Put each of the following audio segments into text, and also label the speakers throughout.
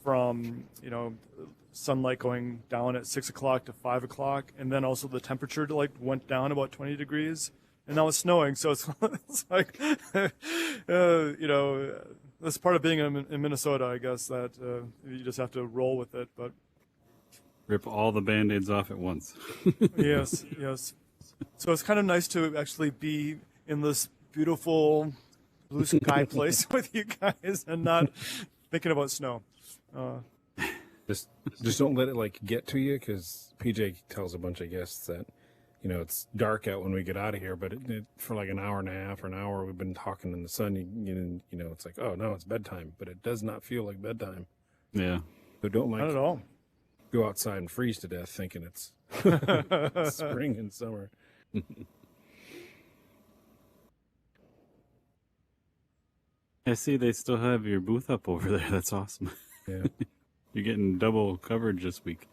Speaker 1: from sunlight going down at 6 o'clock to 5 o'clock, and then also the temperature like went down about 20 degrees, and now it's snowing. So it's like, that's part of being in Minnesota, I guess, that you just have to roll with it. But
Speaker 2: rip all the Band-Aids off at once.
Speaker 1: yes. So it's kind of nice to actually be in this beautiful blue sky place with you guys and not thinking about snow.
Speaker 3: Just don't let it like get to you, because PJ tells a bunch of guests that it's dark out when we get out of here, but for like an hour and a half or an hour we've been talking in the sun. It's like, oh no, it's bedtime, but it does not feel like bedtime.
Speaker 2: Yeah.
Speaker 3: So don't
Speaker 1: Not at all.
Speaker 3: go outside and freeze to death thinking it's spring and summer.
Speaker 2: I see they still have your booth up over there. That's awesome.
Speaker 3: Yeah.
Speaker 2: You're getting double coverage this week.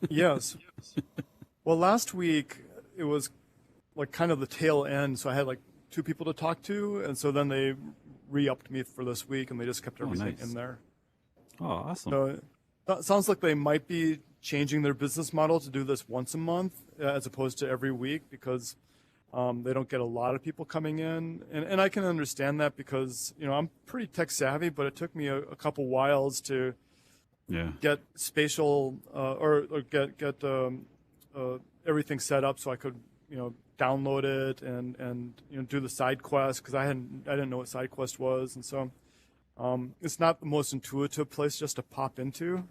Speaker 1: Yes. Well, last week it was like kind of the tail end, so I had like 2 people to talk to, and so then they re-upped me for this week, and they just kept everything
Speaker 2: nice.
Speaker 1: in there.
Speaker 2: Oh, awesome.
Speaker 1: So it sounds like they might be changing their business model to do this once a month as opposed to every week, because they don't get a lot of people coming in, and I can understand that, because I'm pretty tech savvy, but it took me a couple whiles to get spatial or get everything set up so I could download it and do the side quest, because I didn't know what side quest was, and so it's not the most intuitive place just to pop into.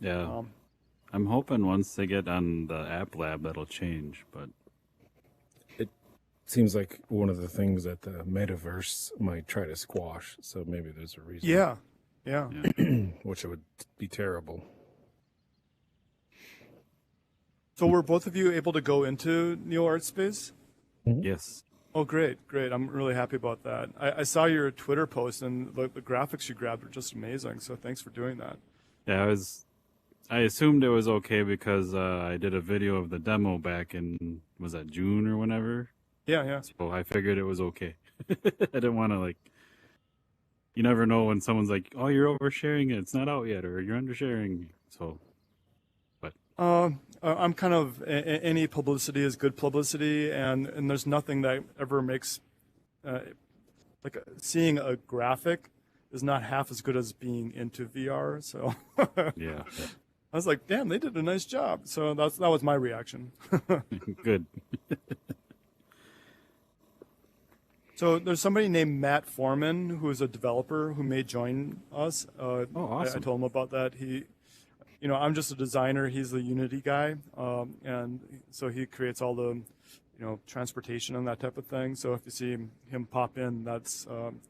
Speaker 2: Yeah. I'm hoping once they get on the app lab that'll change, but
Speaker 3: It seems like one of the things that the metaverse might try to squash, so maybe there's a reason.
Speaker 1: Yeah.
Speaker 3: Which it would be terrible.
Speaker 1: So were both of you able to go into Neo Art Space?
Speaker 2: yes.
Speaker 1: Oh, great. I'm really happy about that. I saw your Twitter post, and the graphics you grabbed were just amazing, so thanks for doing that.
Speaker 2: Yeah, I assumed it was okay because I did a video of the demo back in, was that June or whenever?
Speaker 1: Yeah.
Speaker 2: So I figured it was okay. I didn't want to you never know when someone's like, oh, you're oversharing it. It's not out yet, or you're undersharing. So, but.
Speaker 1: I'm kind of, any publicity is good publicity, and there's nothing that ever makes, seeing a graphic is not half as good as being into VR, so.
Speaker 2: Yeah.
Speaker 1: I was like, damn, they did a nice job. So that was my reaction.
Speaker 2: Good.
Speaker 1: So there's somebody named Matt Foreman, who is a developer who may join us.
Speaker 2: Awesome.
Speaker 1: I told him about that. I'm just a designer. He's the Unity guy, and so he creates all the, transportation and that type of thing. So if you see him pop in, that's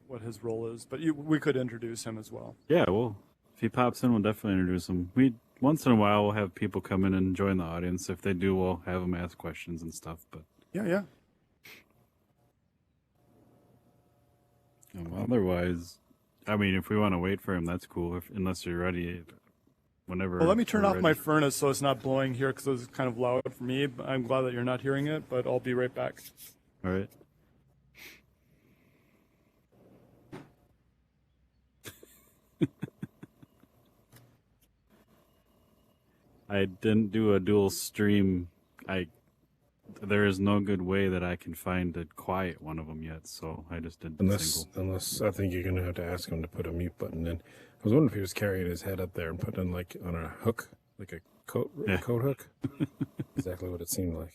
Speaker 1: what his role is. But we could introduce him as well.
Speaker 2: Yeah, well, if he pops in, we'll definitely introduce him. Once in a while, we'll have people come in and join the audience. If they do, we'll have them ask questions and stuff. But
Speaker 1: Yeah.
Speaker 2: Otherwise, I mean, if we want to wait for him, that's cool. Unless you're ready, whenever.
Speaker 1: Well, let me turn
Speaker 2: we're
Speaker 1: off
Speaker 2: ready.
Speaker 1: my furnace so it's not blowing here, because it was kind of loud for me. I'm glad that you're not hearing it, but I'll be right back.
Speaker 2: All right. I didn't do a dual stream. There is no good way that I can find to quiet one of them yet, so I just did the single.
Speaker 3: Unless I think you're going to have to ask him to put a mute button in. I was wondering if he was carrying his head up there and putting it like on a hook, like a coat hook. Exactly what it seemed like.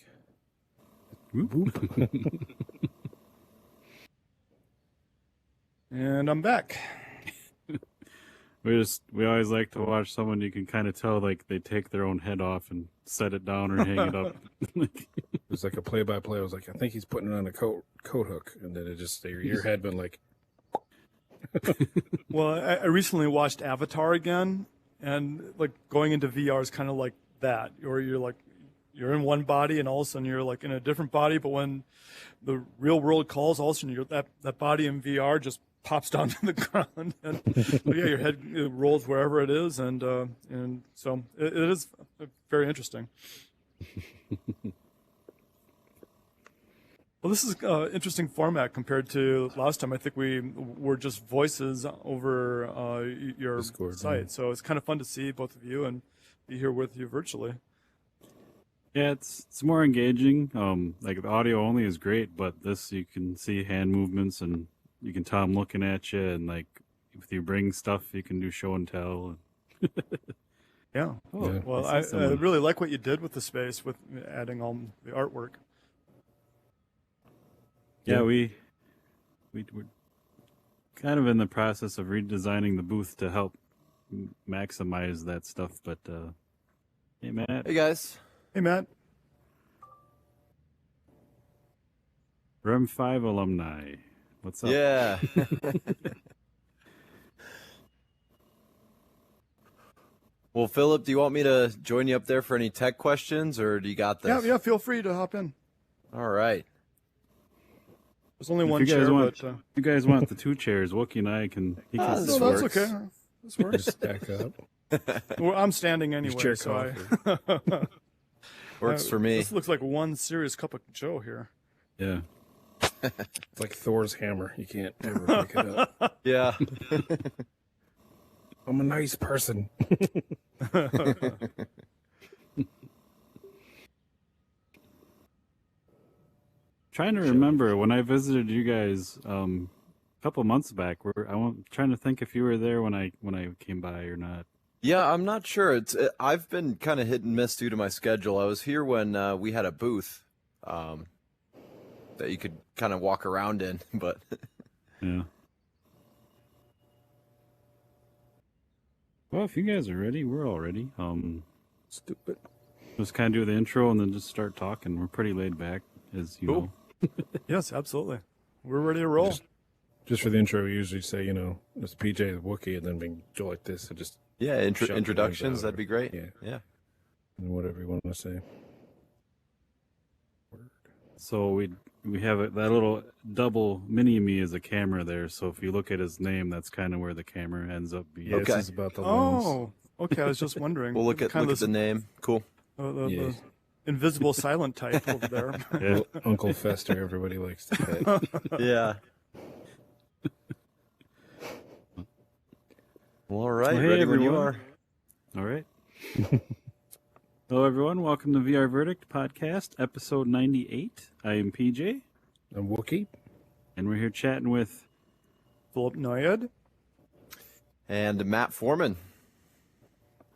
Speaker 3: Boop.
Speaker 1: And I'm back.
Speaker 2: We always like to watch someone you can kind of tell like they take their own head off and set it down or hang it up.
Speaker 3: It was like a play-by-play. I was like, I think he's putting it on a coat hook, and then it just your head went like.
Speaker 1: Well, I recently watched Avatar again, and like going into VR is kind of like that, or you're in one body, and all of a sudden you're like in a different body. But when the real world calls, all of a sudden that body in VR just pops down to the ground, and your head rolls wherever it is, and so it is very interesting. Well, this is interesting format compared to last time. I think we were just voices over your
Speaker 3: Discord,
Speaker 1: site,
Speaker 3: yeah.
Speaker 1: so it's kind of fun to see both of you and be here with you virtually.
Speaker 2: Yeah, it's more engaging. Like the audio only is great, but this you can see hand movements and you can tell I'm looking at you, and like if you bring stuff, you can do show and tell.
Speaker 1: Yeah. Oh,
Speaker 3: Yeah.
Speaker 1: well,
Speaker 2: I
Speaker 1: I
Speaker 2: see someone.
Speaker 1: really like what you did with the space with adding all the artwork.
Speaker 2: Yeah,
Speaker 3: Yeah.
Speaker 2: we're kind of in the process of redesigning the booth to help maximize that stuff. But hey, Matt,
Speaker 4: Hey guys.
Speaker 1: Hey, Matt.
Speaker 2: Rem 5 alumni, what's up?
Speaker 4: Yeah. Well, Philip, do you want me to join you up there for any tech questions, or do you got
Speaker 1: Yeah,
Speaker 4: this?
Speaker 1: yeah. Feel free to hop in.
Speaker 4: All right.
Speaker 1: There's only
Speaker 2: If
Speaker 1: one
Speaker 2: you guys
Speaker 1: chair,
Speaker 2: want,
Speaker 1: but
Speaker 2: if you guys want the 2 chairs, Wookie and I can. He can
Speaker 4: this
Speaker 1: no,
Speaker 2: sit
Speaker 1: that's
Speaker 4: works.
Speaker 1: okay. This works.
Speaker 3: Just stack up.
Speaker 1: Well, I'm standing anyway,
Speaker 3: chair
Speaker 1: so
Speaker 3: coffee.
Speaker 4: Works for me.
Speaker 1: This looks like one serious cup of Joe here.
Speaker 2: Yeah.
Speaker 3: It's like Thor's hammer. You can't ever pick it up.
Speaker 4: Yeah.
Speaker 3: I'm a nice person.
Speaker 2: Trying to remember when I visited you guys a couple months back. I'm trying to think if you were there when I came by or not.
Speaker 4: Yeah, I'm not sure. I've been kind of hit and miss due to my schedule. I was here when we had a booth that you could kind of walk around in, but
Speaker 2: Yeah. Well, if you guys are ready, we're all ready.
Speaker 3: Stupid.
Speaker 2: Just kind of do the intro and then just start talking. We're pretty laid back, as you
Speaker 4: Cool.
Speaker 2: know.
Speaker 1: Yes, absolutely. We're ready to roll.
Speaker 3: Just for the intro, we usually say, it's PJ the Wookiee, and then we go like this and just
Speaker 4: yeah,
Speaker 3: Shut the
Speaker 4: introductions,
Speaker 3: lines out.
Speaker 4: that'd be great.
Speaker 3: Yeah.
Speaker 4: Yeah.
Speaker 3: whatever you want to say.
Speaker 2: So we have that little double mini me as a camera there. So if you look at his name, that's kind of where the camera ends up being.
Speaker 3: Yeah,
Speaker 4: Okay.
Speaker 3: this is about the lens.
Speaker 1: Oh, okay. I was just wondering.
Speaker 4: We'll look at the name. Cool.
Speaker 1: the
Speaker 3: Yeah.
Speaker 1: invisible silent type over there.
Speaker 2: Yeah.
Speaker 3: Uncle Fester, everybody likes to pet.
Speaker 4: Yeah. Well, all right.
Speaker 2: Well, hey,
Speaker 4: Ready when you
Speaker 2: everyone.
Speaker 4: are.
Speaker 2: All right. Hello, everyone. Welcome to VR Verdict Podcast, episode 98. I am PJ,
Speaker 3: A Wookiee?
Speaker 2: and we're here chatting with.
Speaker 1: Phillip Noyed.
Speaker 4: And Matt Foreman.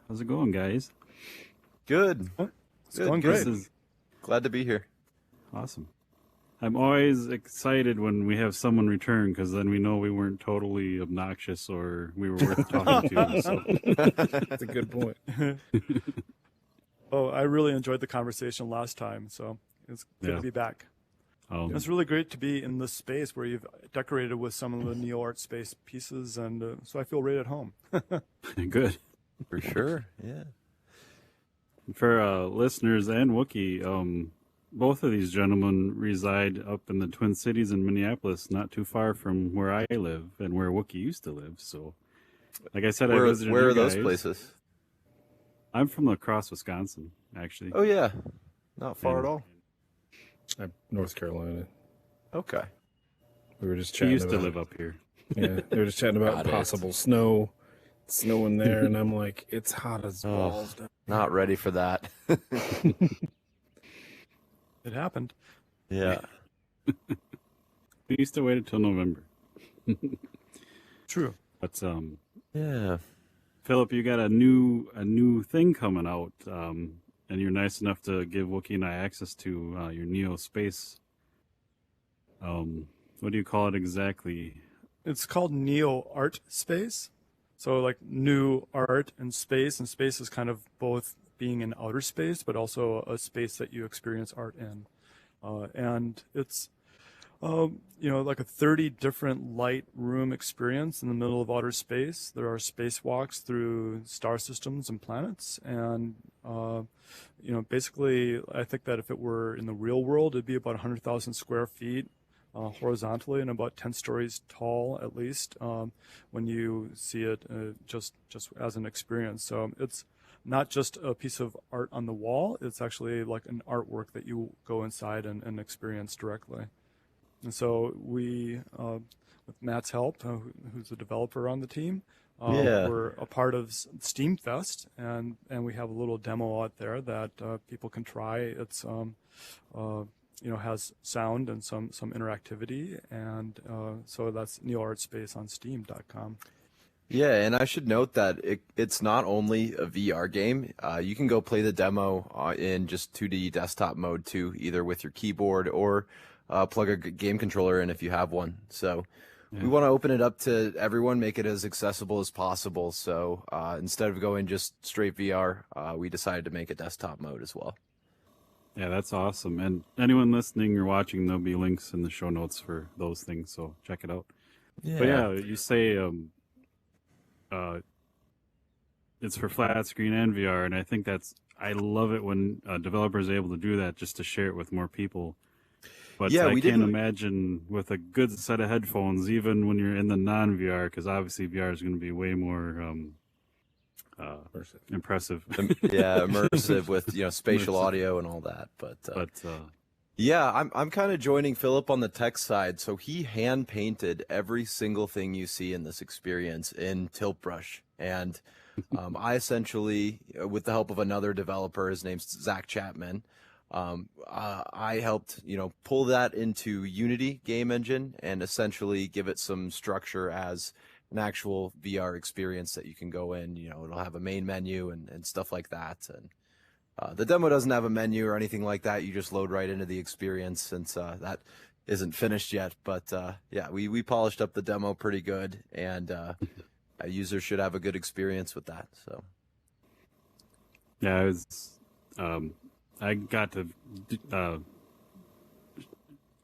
Speaker 2: How's it going, guys?
Speaker 4: Good.
Speaker 1: It's going great.
Speaker 2: This is
Speaker 4: Glad to be here.
Speaker 2: awesome. I'm always excited when we have someone return because then we know we weren't totally obnoxious or we were worth talking to. So.
Speaker 3: That's a good point.
Speaker 1: Oh, I really enjoyed the conversation last time, so it's good
Speaker 2: Yeah.
Speaker 1: to be back.
Speaker 2: Um,
Speaker 1: It's really great to be in this space where you've decorated with some of the neo art space pieces, and so I feel right at home.
Speaker 2: good.
Speaker 4: For sure. Yeah.
Speaker 2: For listeners and Wookiee, both of these gentlemen reside up in the Twin Cities in Minneapolis, not too far from where I live and where Wookiee used to live. So, like I said, I visited
Speaker 4: Where
Speaker 2: you
Speaker 4: are those
Speaker 2: guys.
Speaker 4: places?
Speaker 2: I'm from La Crosse, Wisconsin, actually.
Speaker 4: Oh, yeah. Not far
Speaker 2: Yeah.
Speaker 4: at all.
Speaker 3: North Carolina.
Speaker 4: Okay.
Speaker 3: We were just
Speaker 2: He
Speaker 3: chatting
Speaker 2: used to
Speaker 3: about,
Speaker 2: live up here.
Speaker 3: Yeah, they were just chatting about
Speaker 4: Got it.
Speaker 3: possible snow. Snowing there, and I'm like, it's hot as
Speaker 4: Oh.
Speaker 3: balls. down
Speaker 4: Not ready for that.
Speaker 1: It happened.
Speaker 4: Yeah.
Speaker 2: We used to wait until November.
Speaker 1: True.
Speaker 2: But
Speaker 4: Yeah.
Speaker 2: Philip, you got a new thing coming out, and you're nice enough to give Wookiee and I access to your Neo Space. What do you call it exactly?
Speaker 1: It's called Neo Art Space. So like new art and space is kind of both being in outer space, but also a space that you experience art in. And it's, like a 30 different light room experience in the middle of outer space. There are spacewalks through star systems and planets. And, basically, I think that if it were in the real world, it'd be about 100,000 square feet. Horizontally and about 10 stories tall at least when you see it just as an experience. So it's not just a piece of art on the wall, it's actually like an artwork that you go inside and experience directly. And so we, with Matt's help, who's a developer on the team,
Speaker 4: Yeah.
Speaker 1: we're a part of Steam Fest, and we have a little demo out there that people can try. It's has sound and some interactivity, and so that's NeoArtSpace on Steam.com.
Speaker 4: Yeah, and I should note that it's not only a VR game. You can go play the demo in just 2D desktop mode too, either with your keyboard or plug a game controller in if you have one. So we want to open it up to everyone, make it as accessible as possible. So instead of going just straight VR, we decided to make a desktop mode as well.
Speaker 2: Yeah, that's awesome. And anyone listening or watching, there'll be links in the show notes for those things, so check it out.
Speaker 4: Yeah.
Speaker 2: But yeah, you say it's for flat screen and VR, and I think I love it when developers are able to do that just to share it with more people. But
Speaker 4: Yeah,
Speaker 2: I
Speaker 4: we
Speaker 2: can't
Speaker 4: didn't-
Speaker 2: imagine with a good set of headphones, even when you're in the non-VR, because obviously VR is going to be way more impressive.
Speaker 4: Yeah, immersive with spatial
Speaker 2: Immersive.
Speaker 4: audio and all that. But
Speaker 2: But
Speaker 4: yeah, I'm kind of joining Philip on the tech side. So he hand painted every single thing you see in this experience in Tilt Brush, and I essentially, with the help of another developer, his name's Zach Chapman, I helped pull that into Unity game engine and essentially give it some structure as an actual VR experience that you can go in. It'll have a main menu and stuff like that. And the demo doesn't have a menu or anything like that. You just load right into the experience, since that isn't finished yet. But yeah, we polished up the demo pretty good, and users should have a good experience with that. So
Speaker 2: yeah, I got to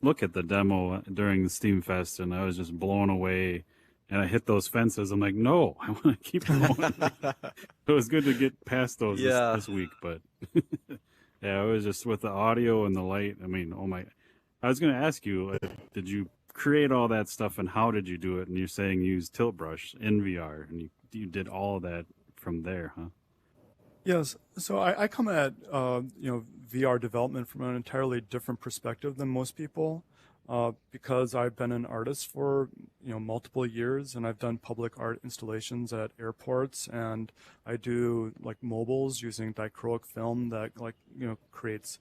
Speaker 2: look at the demo during the Steam Fest, and I was just blown away. And I hit those fences. I'm like, no, I want to keep going. It was good to get past those this week, but yeah, it was just with the audio and the light. I mean, oh my! I was going to ask you, did you create all that stuff, and how did you do it? And you're saying you used Tilt Brush in VR, and you did all of that from there, huh?
Speaker 1: Yes. So I come at VR development from an entirely different perspective than most people, because I've been an artist for multiple years, and I've done public art installations at airports, and I do like mobiles using dichroic film that creates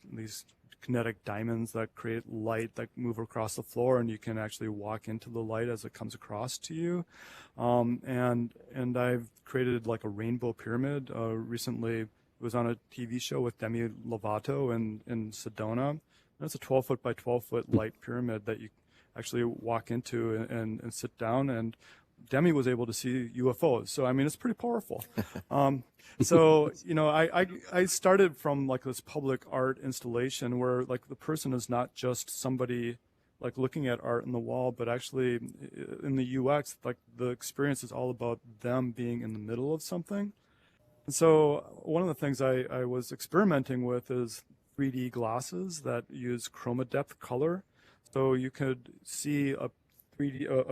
Speaker 1: these kinetic diamonds that create light that move across the floor, and you can actually walk into the light as it comes across to you. And I've created like a rainbow pyramid. Recently, it was on a TV show with Demi Lovato in Sedona. That's a 12-foot by 12-foot light pyramid that you actually walk into and sit down, and Demi was able to see UFOs. So, I mean, it's pretty powerful. So, I started from like this public art installation where like the person is not just somebody like looking at art on the wall, but actually in the UX, like the experience is all about them being in the middle of something. And so one of the things I was experimenting with is 3D glasses that use chroma depth color. So you could see a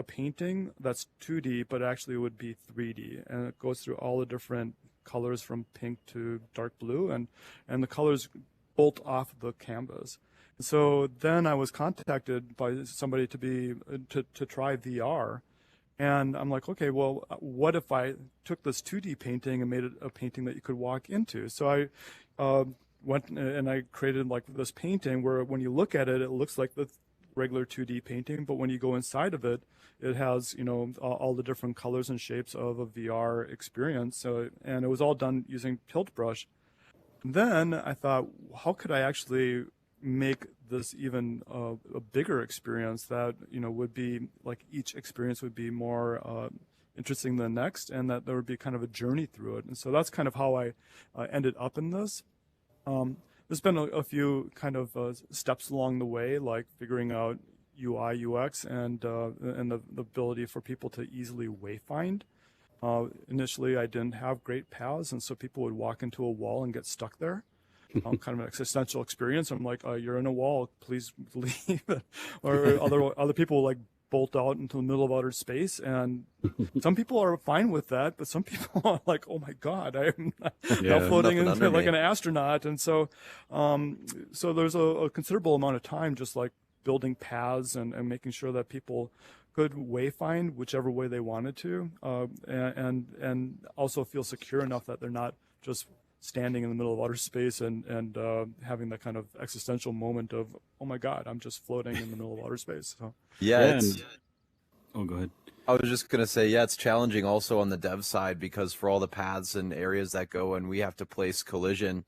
Speaker 1: painting that's 2D, but actually would be 3D, and it goes through all the different colors from pink to dark blue, and the colors bolt off the canvas. So then I was contacted by somebody to try VR, and I'm like, okay, well, what if I took this 2D painting and made it a painting that you could walk into? So I went and I created like this painting where when you look at it, it looks like the regular 2D painting, but when you go inside of it, it has all the different colors and shapes of a VR experience. So, and it was all done using Tilt Brush. Then I thought, how could I actually make this even a bigger experience that would be like each experience would be more interesting than the next, and that there would be kind of a journey through it. And so that's kind of how I ended up in this. There's been a few kind of steps along the way, like figuring out UI, UX, and the ability for people to easily wayfind. Initially, I didn't have great paths, and so people would walk into a wall and get stuck there. Kind of an existential experience. I'm like, you're in a wall, please leave. Or other people like bolt out into the middle of outer space, and some people are fine with that, but some people are like, oh my god, I'm now floating into like an astronaut. And so so there's a considerable amount of time just like building paths and making sure that people could wayfind whichever way they wanted to, and also feel secure enough that they're not just standing in the middle of outer space and having that kind of existential moment of, oh my God, I'm just floating in the middle of outer space. So
Speaker 4: Yeah,
Speaker 2: oh, go ahead.
Speaker 4: I was just going to say, yeah, it's challenging also on the dev side because for all the paths and areas that go and we have to place collision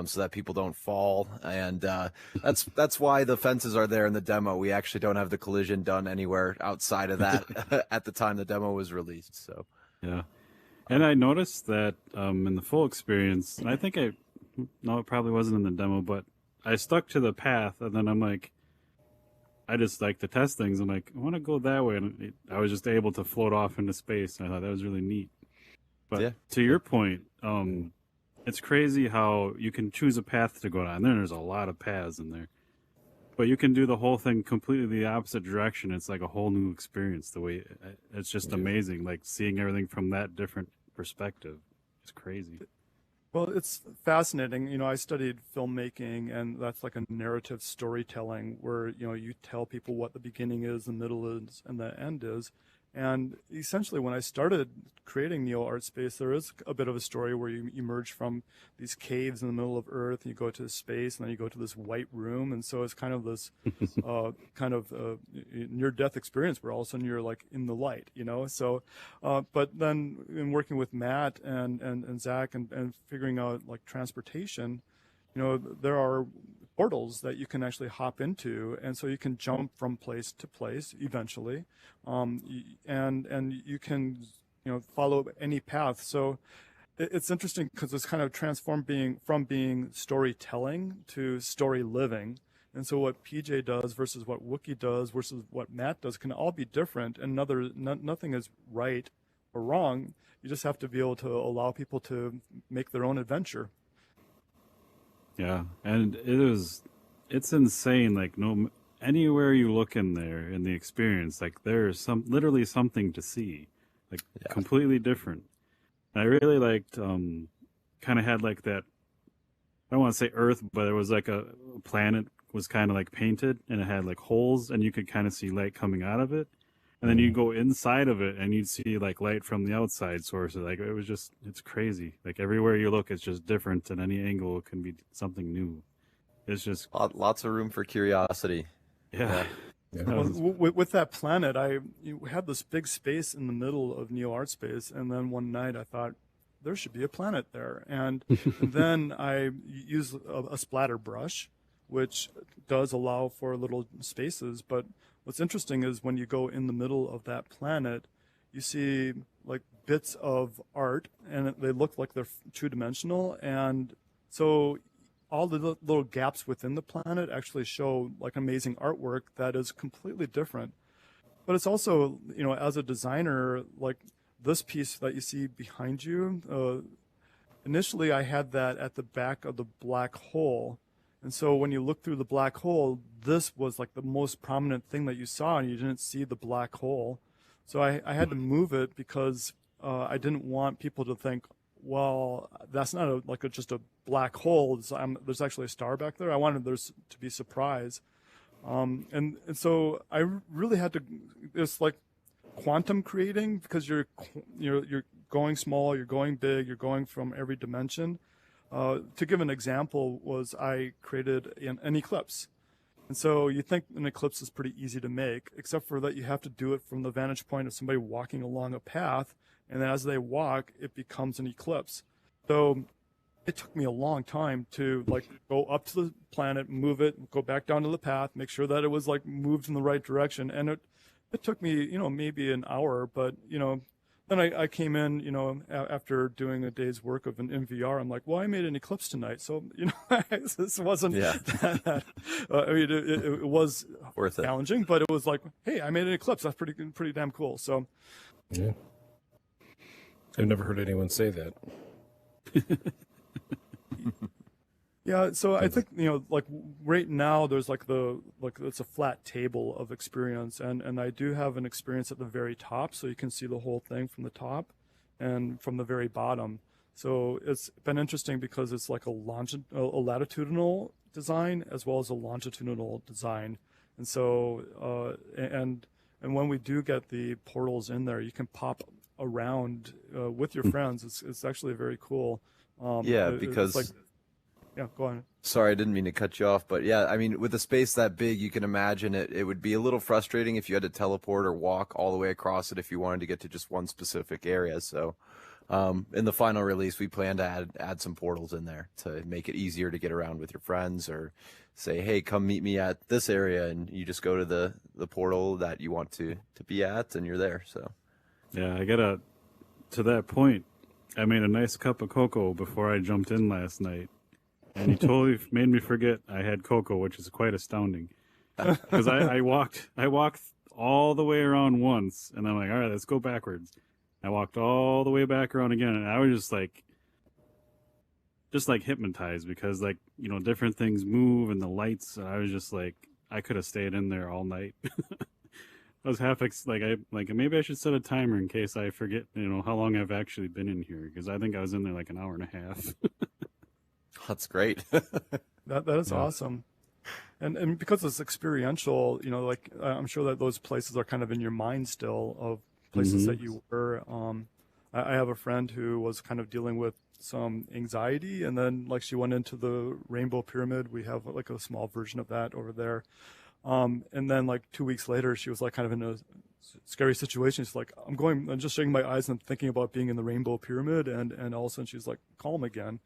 Speaker 4: so that people don't fall. And that's why the fences are there in the demo. We actually don't have the collision done anywhere outside of that at the time the demo was released. So
Speaker 2: Yeah. And I noticed that in the full experience, and I think no, it probably wasn't in the demo, but I stuck to the path, and then I'm like, I just like to test things. I'm like, I want to go that way, and I was just able to float off into space, and I thought that was really neat. But
Speaker 4: Yeah.
Speaker 2: to your point, it's crazy how you can choose a path to go down. There's a lot of paths in there, but you can do the whole thing completely the opposite direction. It's like a whole new experience. The way it's just amazing, like seeing everything from that different perspective. It's crazy.
Speaker 1: well, it's fascinating. I studied filmmaking, and that's like a narrative storytelling where, you tell people what the beginning is, the middle is, and the end is. And essentially, when I started creating Neo Art Space, there is a bit of a story where you emerge from these caves in the middle of Earth, and you go to space, and then you go to this white room. And so it's kind of this near-death experience where all of a sudden you're like in the light, So, but then in working with Matt and Zach and figuring out like transportation, there are portals that you can actually hop into, and so you can jump from place to place eventually, and you can follow any path. So it's interesting because it's kind of transformed from being storytelling to story living. And so what PJ does versus what Wookie does versus what Matt does can all be different, and nothing is right or wrong. You just have to be able to allow people to make their own adventure.
Speaker 2: Yeah, and it's insane. Like anywhere you look in there in the experience, like there's literally something to see, like completely different. And I really liked, kind of had like that. I don't want to say Earth, but it was like a planet was kind of like painted, and it had like holes, and you could kind of see light coming out of it. And then you go inside of it, and you'd see like light from the outside sources. Like it's crazy. Like everywhere you look, it's just different, and any angle it can be something new. It's just
Speaker 4: lots of room for curiosity.
Speaker 2: yeah.
Speaker 1: Well, with that planet, you had this big space in the middle of Neo Art Space, and then one night I thought there should be a planet there, and then I used a splatter brush, which does allow for little spaces. But what's interesting is when you go in the middle of that planet, you see like bits of art, and they look like they're two-dimensional, and so all the little gaps within the planet actually show like amazing artwork that is completely different. But it's also, as a designer, like this piece that you see behind you, initially I had that at the back of the black hole. And so when you look through the black hole, this was like the most prominent thing that you saw, and you didn't see the black hole. So I had to move it because I didn't want people to think, well, that's not just a black hole. There's actually a star back there. I wanted there to be surprise, and so I really had to. It's like quantum creating because you're going small, you're going big, you're going from every dimension. To give an example, was I created an eclipse, and so you think an eclipse is pretty easy to make, except for that you have to do it from the vantage point of somebody walking along a path. And then as they walk, it becomes an eclipse. So it took me a long time to go up to the planet, move it, go back down to the path, make sure that it was moved in the right direction. And it took me, maybe an hour, but, then I came in, after doing a day's work of an MVR. I'm like, well, I made an eclipse tonight. So, this wasn't that, I mean, it was
Speaker 4: Worth it.
Speaker 1: Challenging, but it was like, hey, I made an eclipse. That's pretty damn cool. So,
Speaker 3: yeah. I've never heard anyone say that.
Speaker 1: Yeah, so I think right now there's it's a flat table of experience, and I do have an experience at the very top, so you can see the whole thing from the top and from the very bottom. So it's been interesting because it's like a latitudinal design as well as a longitudinal design, And so and when we do get the portals in there, you can pop around with your friends. It's actually very cool.
Speaker 4: Yeah,
Speaker 1: It's
Speaker 4: because
Speaker 1: like, yeah, go on.
Speaker 4: sorry, I didn't mean to cut you off, but yeah, I mean, with a space that big, you can imagine it would be a little frustrating if you had to teleport or walk all the way across it if you wanted to get to just one specific area. So, in the final release, we plan to add some portals in there to make it easier to get around with your friends, or say, hey, come meet me at this area, and you just go to the portal that you want to be at, and you're there. So,
Speaker 2: Yeah, to that point, I made a nice cup of cocoa before I jumped in last night. And he totally made me forget I had cocoa, which is quite astounding. Because I walked all the way around once, and I'm like, all right, let's go backwards. I walked all the way back around again, and I was just like hypnotized, because like, you know, different things move and the lights. And I was just like, I could have stayed in there all night. I was maybe I should set a timer in case I forget, you know, how long I've actually been in here, because I think I was in there like an hour and a half.
Speaker 4: that's great.
Speaker 1: That is awesome. And because it's experiential, you know, like I'm sure that those places are kind of in your mind still, of places that you were. I have a friend who was kind of dealing with some anxiety, and then like she went into the Rainbow Pyramid. We have like a small version of that over there. And then like 2 weeks later, she was like kind of in a scary situation. She's like, I'm just shaking my eyes and thinking about being in the Rainbow Pyramid, and all of a sudden she's like calm again.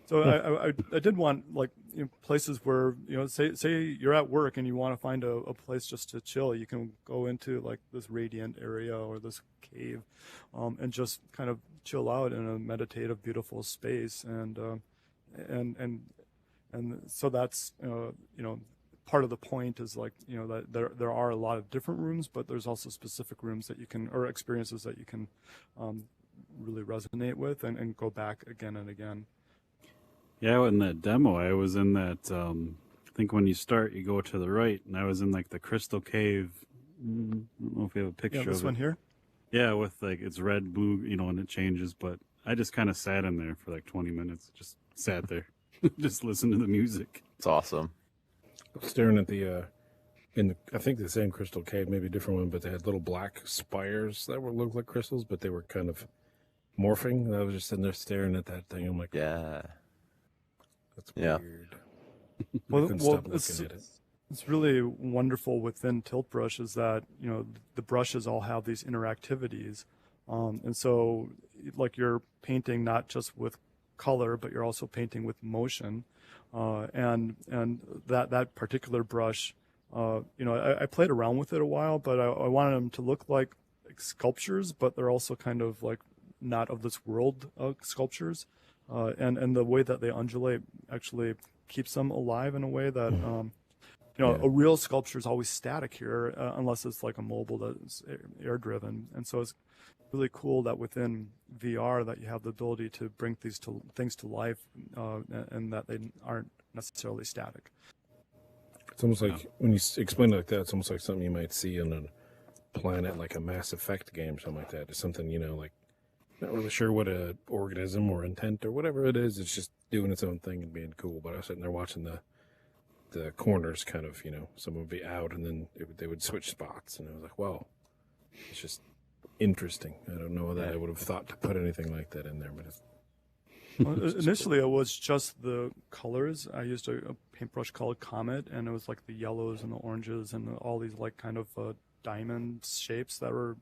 Speaker 1: So I did want, like, you know, places where, you know, say you're at work and you want to find a place just to chill. You can go into like this radiant area or this cave, and just kind of chill out in a meditative, beautiful space. And so that's you know, part of the point is, like, you know, that there are a lot of different rooms, but there's also specific rooms that you can, or experiences that you can really resonate with and go back again and again.
Speaker 2: Yeah, in that demo, I was in that, I think when you start, you go to the right, and I was in like the Crystal Cave. I don't know if you have a picture of it.
Speaker 1: Yeah, this one here?
Speaker 2: Yeah, with like, it's red, blue, you know, and it changes, but I just kind of sat in there for like 20 minutes, just sat there, just listened to the music.
Speaker 4: It's awesome.
Speaker 3: Staring at I think the same Crystal Cave, maybe a different one, but they had little black spires that looked like crystals, but they were kind of morphing. And I was just sitting there staring at that thing. I'm like,
Speaker 4: Yeah.
Speaker 3: that's
Speaker 4: Yeah.
Speaker 3: weird.
Speaker 1: Well,
Speaker 3: Couldn't stop looking at it.
Speaker 1: it's really wonderful within Tilt Brush is that, you know, the brushes all have these interactivities. And so, like, you're painting not just with color, but you're also painting with motion. And that particular brush, you know, I played around with it a while, but I wanted them to look like sculptures, but they're also kind of like not of this world sculptures. And the way that they undulate actually keeps them alive in a way that, you know, a real sculpture is always static here, unless it's like a mobile that's air driven. And so it's really cool that within VR that you have the ability to bring things to life, and that they aren't necessarily static.
Speaker 3: It's almost like, when you explain it like that, it's almost like something you might see on a planet, like a Mass Effect game or something like that. It's something, you know, like, not really sure what a organism or intent or whatever it is. It's just doing its own thing and being cool. But I was sitting there watching the corners kind of, you know, some would be out, and then they would switch spots. And I was like, wow, it's just interesting. I don't know that I would have thought to put anything like that in there, but it's
Speaker 1: Well, initially, it was just the colors. I used a paintbrush called Comet, and it was like the yellows and the oranges and all these like kind of diamond shapes that were,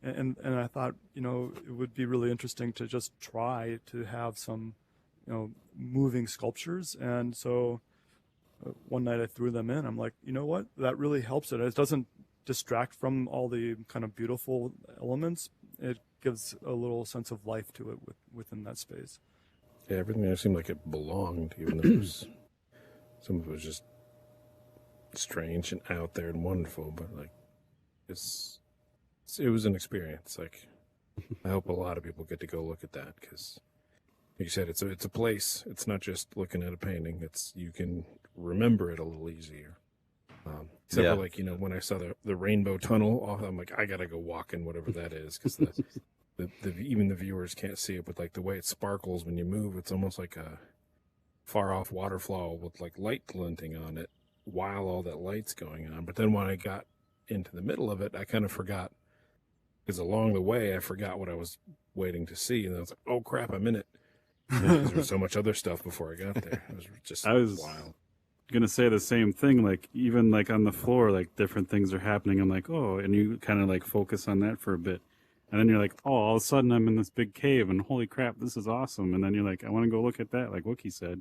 Speaker 1: and I thought, you know, it would be really interesting to just try to have some, you know, moving sculptures. And so one night I threw them in. I'm like, you know what? That really helps it. It doesn't distract from all the kind of beautiful elements. It gives a little sense of life to it within that space.
Speaker 3: Yeah, everything there seemed like it belonged, even though it was, some of it was just strange and out there and wonderful. But like, it was an experience. Like, I hope a lot of people get to go look at that, because, like you said, it's a place. It's not just looking at a painting. You can remember it a little easier. Except for, like, you know, when I saw the rainbow tunnel off, I'm like, I gotta go walk in whatever that is, because even the viewers can't see it, but like the way it sparkles when you move, it's almost like a far off waterfall with like light glinting on it while all that light's going on. But then when I got into the middle of it, I kind of forgot, because along the way I forgot what I was waiting to see, and I was like, oh crap, I'm in it. Because there was so much other stuff before I got there. It was just
Speaker 2: I was
Speaker 3: wild.
Speaker 2: gonna say the same thing. Like even like on the floor, like different things are happening. I'm like, oh, and you kind of like focus on that for a bit, and then you're like, oh, all of a sudden I'm in this big cave, and holy crap, this is awesome. And then you're like, I want to go look at that, like Wookie said.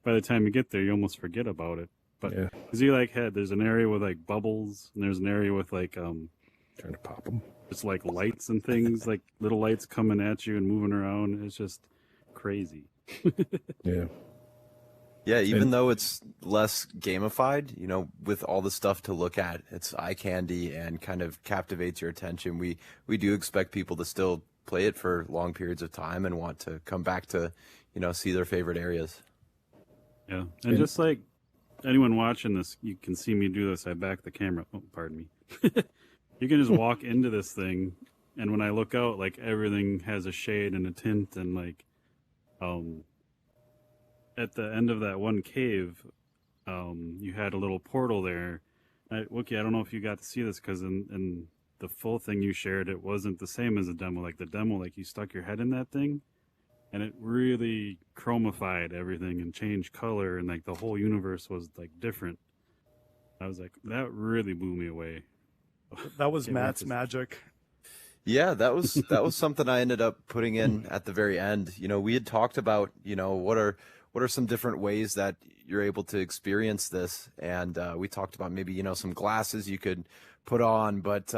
Speaker 2: By the time you get there, you almost forget about it. But
Speaker 3: Yeah.
Speaker 2: because you like there's an area with like bubbles, and there's an area with like
Speaker 3: Trying to pop them.
Speaker 2: just like lights and things, like little lights coming at you and moving around. It's just crazy.
Speaker 3: Yeah.
Speaker 4: Yeah, even
Speaker 3: And-
Speaker 4: though it's less gamified, with all the stuff to look at, it's eye candy and kind of captivates your attention. We do expect people to still play it for long periods of time and want to come back to, see their favorite areas.
Speaker 2: Yeah, and just like anyone watching this, you can see me do this. I back the camera. Oh, pardon me. You can just walk into this thing, and when I look out, like everything has a shade and a tint, and like, at the end of that one cave, you had a little portal there. Wookie, I don't know if you got to see this because in the full thing you shared, it wasn't the same as the demo. Like the demo, like you stuck your head in that thing, and it really chromified everything and changed color, and like the whole universe was like different. I was like, that really blew me away.
Speaker 1: That was
Speaker 2: Can't wait
Speaker 1: Matt's
Speaker 2: to-
Speaker 1: magic.
Speaker 4: Yeah, that was something I ended up putting in at the very end. We had talked about, what are some different ways that you're able to experience this, and we talked about maybe, some glasses you could put on, but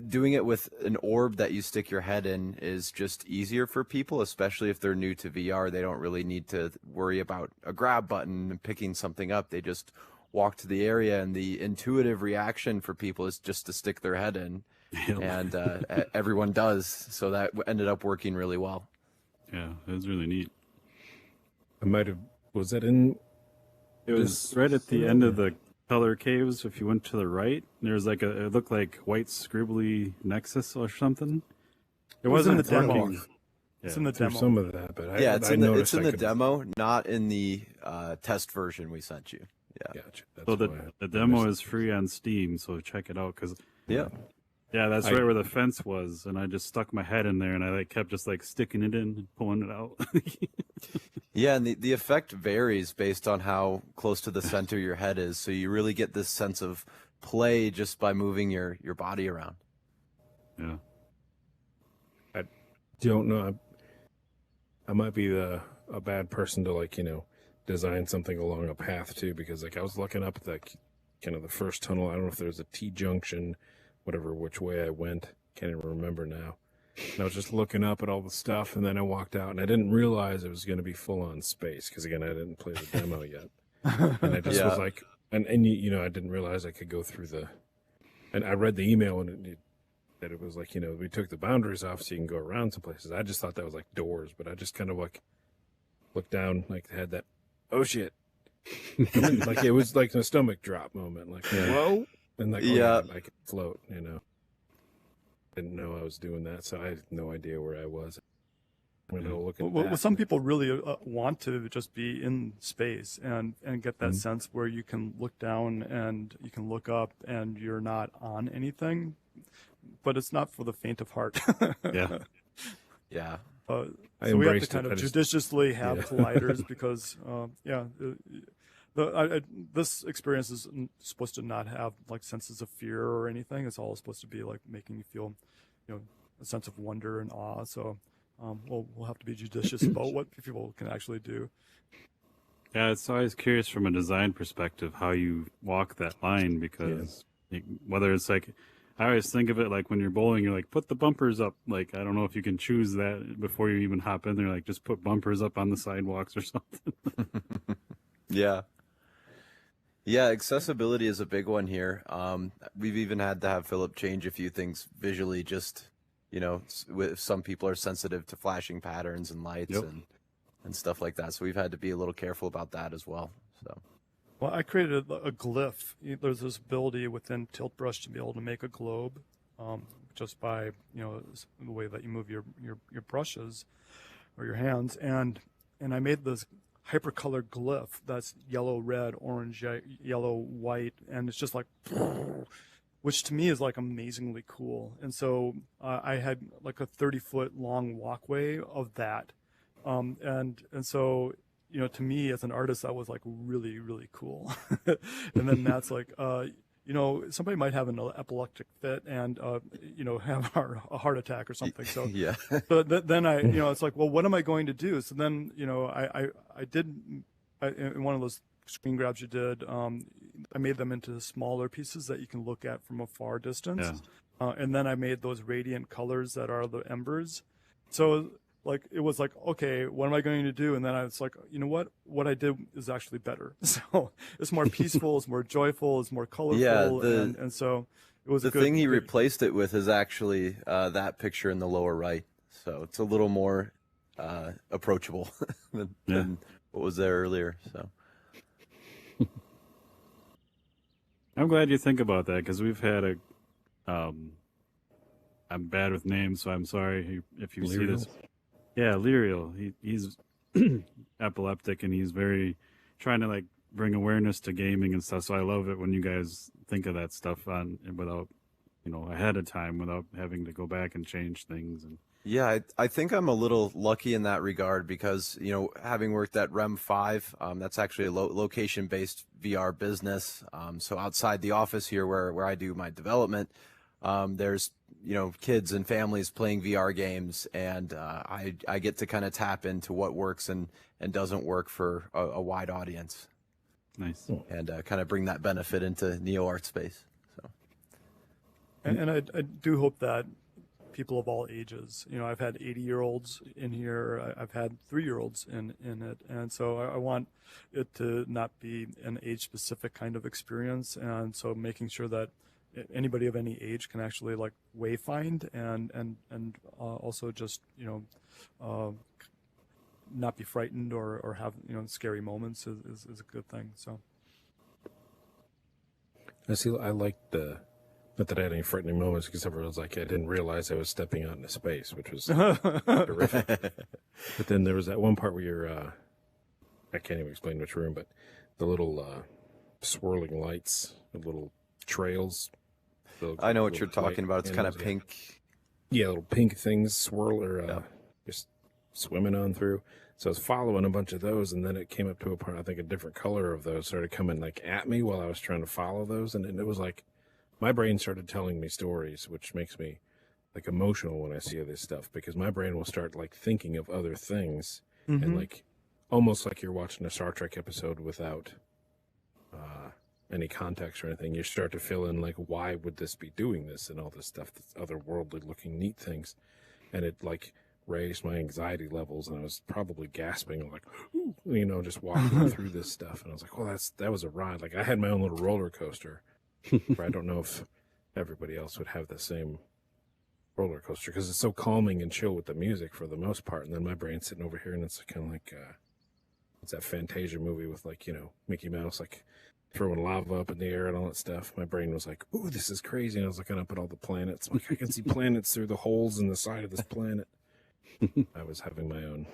Speaker 4: doing it with an orb that you stick your head in is just easier for people, especially if they're new to VR. They don't really need to worry about a grab button and picking something up. They just walk to the area, and the intuitive reaction for people is just to stick their head in. And everyone does, so that ended up working really well.
Speaker 2: Yeah, it was really neat.
Speaker 3: I might have, was that in,
Speaker 2: It was right at the end of the color caves. If you went to the right, there's like it looked like white scribbly nexus or something.
Speaker 1: It was in the
Speaker 2: wasn't
Speaker 1: demo.
Speaker 2: working.
Speaker 1: It's in the
Speaker 3: there's
Speaker 1: demo.
Speaker 3: some of that, but
Speaker 4: Yeah,
Speaker 3: I
Speaker 4: it's in the
Speaker 3: noticed I could-
Speaker 4: demo, not in the test version we sent you. Yeah.
Speaker 3: Gotcha. That's
Speaker 2: So
Speaker 3: why
Speaker 2: the
Speaker 3: I
Speaker 2: demo
Speaker 3: missed
Speaker 2: is free on Steam, so check it out. Cause
Speaker 4: Yeah.
Speaker 2: yeah, that's
Speaker 3: I-
Speaker 2: right where the fence was, and I just stuck my head in there, and I like kept just like sticking it in and pulling it out.
Speaker 4: Yeah, and the effect varies based on how close to the center your head is, so you really get this sense of play just by moving your body around.
Speaker 2: Yeah.
Speaker 3: don't know. I might be a bad person to design something along a path too, because I was looking up at the kind of the first tunnel. I don't know if there's a T junction, whatever, which way I went. Can't even remember now. And I was just looking up at all the stuff, and then I walked out, and I didn't realize it was going to be full on space because again, I didn't play the demo yet, and I just
Speaker 4: Yeah.
Speaker 3: was like, and I didn't realize I could go through and I read the email and that it was like, we took the boundaries off so you can go around some places. I just thought that was like doors, but I just kind of looked down, had that, oh shit. It was like a stomach drop moment, whoa. And
Speaker 4: Yeah.
Speaker 3: I could float, Didn't know I was doing that, so I had no idea where I was. I'm going to look at
Speaker 1: Well,
Speaker 3: that.
Speaker 1: some people really want to just be in space and get that
Speaker 3: Mhm.
Speaker 1: sense where you can look down and you can look up and you're not on anything. But it's not for the faint of heart.
Speaker 2: Yeah.
Speaker 4: Yeah.
Speaker 3: I
Speaker 1: So we have to
Speaker 3: embraced
Speaker 1: kind
Speaker 3: it.
Speaker 1: of
Speaker 3: I just-
Speaker 1: judiciously have
Speaker 3: Yeah.
Speaker 1: colliders because, this experience is supposed to not have senses of fear or anything. It's all supposed to be making you feel, a sense of wonder and awe. So we'll have to be judicious about what people can actually do.
Speaker 2: Yeah, it's always curious from a design perspective how you walk that line because whether it's I always think of it when you're bowling, you're put the bumpers up. I don't know if you can choose that before you even hop in there. Just put bumpers up on the sidewalks or something.
Speaker 4: Yeah. Yeah, accessibility is a big one here. We've even had to have Philip change a few things visually, just, with some people are sensitive to flashing patterns and lights
Speaker 2: Yep.
Speaker 4: and stuff like that. So we've had to be a little careful about that as well. So.
Speaker 1: Well, I created a glyph. There's this ability within Tilt Brush to be able to make a globe, just by the way that you move your brushes or your hands. And I made this hypercolor glyph that's yellow, red, orange, yellow, white, and it's just like, which to me is like amazingly cool. And so I had like a 30-foot long walkway of that, and so to me as an artist that was like really really cool. And then Matt's like, somebody might have an epileptic fit and have a heart attack or something. So
Speaker 4: Yeah.
Speaker 1: so then I it's like, well, what am I going to do? So then I did in one of those screen grabs you did. I made them into smaller pieces that you can look at from a far distance.
Speaker 2: Yeah.
Speaker 1: And then I made those radiant colors that are the embers. So like it was like, okay, what am I going to do? And then I was like, you know what I did is actually better. So it's more peaceful, it's more joyful, it's more colorful.
Speaker 4: Yeah,
Speaker 1: and so it was
Speaker 4: the thing he replaced it with is actually that picture in the lower right. So it's a little more approachable than what was there earlier. So
Speaker 2: I'm glad you think about that, because we've had I'm bad with names, so I'm sorry if you see this. Yeah, Lyriel. He's epileptic, and he's very trying to like bring awareness to gaming and stuff. So I love it when you guys think of that stuff without ahead of time, without having to go back and change things. And
Speaker 4: yeah, I think I'm a little lucky in that regard because, having worked at REM 5, that's actually a location-based VR business. So outside the office here where I do my development, there's, kids and families playing VR games, and I get to kind of tap into what works and doesn't work for a wide audience.
Speaker 2: Nice.
Speaker 4: And kind of bring that benefit into Neo Art space. So.
Speaker 1: And I do hope that people of all ages, I've had 80-year-olds in here, I've had 3-year-olds in it, and so I want it to not be an age-specific kind of experience, and so making sure that anybody of any age can actually like wayfind and also just not be frightened or have scary moments is a good thing. So
Speaker 3: I like not that I had any frightening moments, except for it was like I didn't realize I was stepping out into space, which was terrific. But then there was that one part where you're I can't even explain which room, but the little swirling lights, the little trails.
Speaker 4: I know what you're talking about. It's kind of pink.
Speaker 3: Yeah, little pink things swirl or just swimming on through. So I was following a bunch of those, and then it came up to a part, I think a different color of those started coming like at me while I was trying to follow those. And it was like my brain started telling me stories, which makes me like emotional when I see this stuff, because my brain will start like thinking of other things and like almost like you're watching a Star Trek episode without any context or anything. You start to fill in like, why would this be doing this and all this stuff, this otherworldly looking neat things. And it like raised my anxiety levels, and I was probably gasping like, just walking through this stuff. And I was like, well, that was a ride. Like I had my own little roller coaster. I don't know if everybody else would have the same roller coaster, because it's so calming and chill with the music for the most part. And then my brain's sitting over here, and it's kind of like it's that Fantasia movie with like Mickey Mouse like throwing lava up in the air and all that stuff. My brain was like, ooh, this is crazy. And I was looking up at all the planets. Like, I can see planets through the holes in the side of this planet. I was having my own.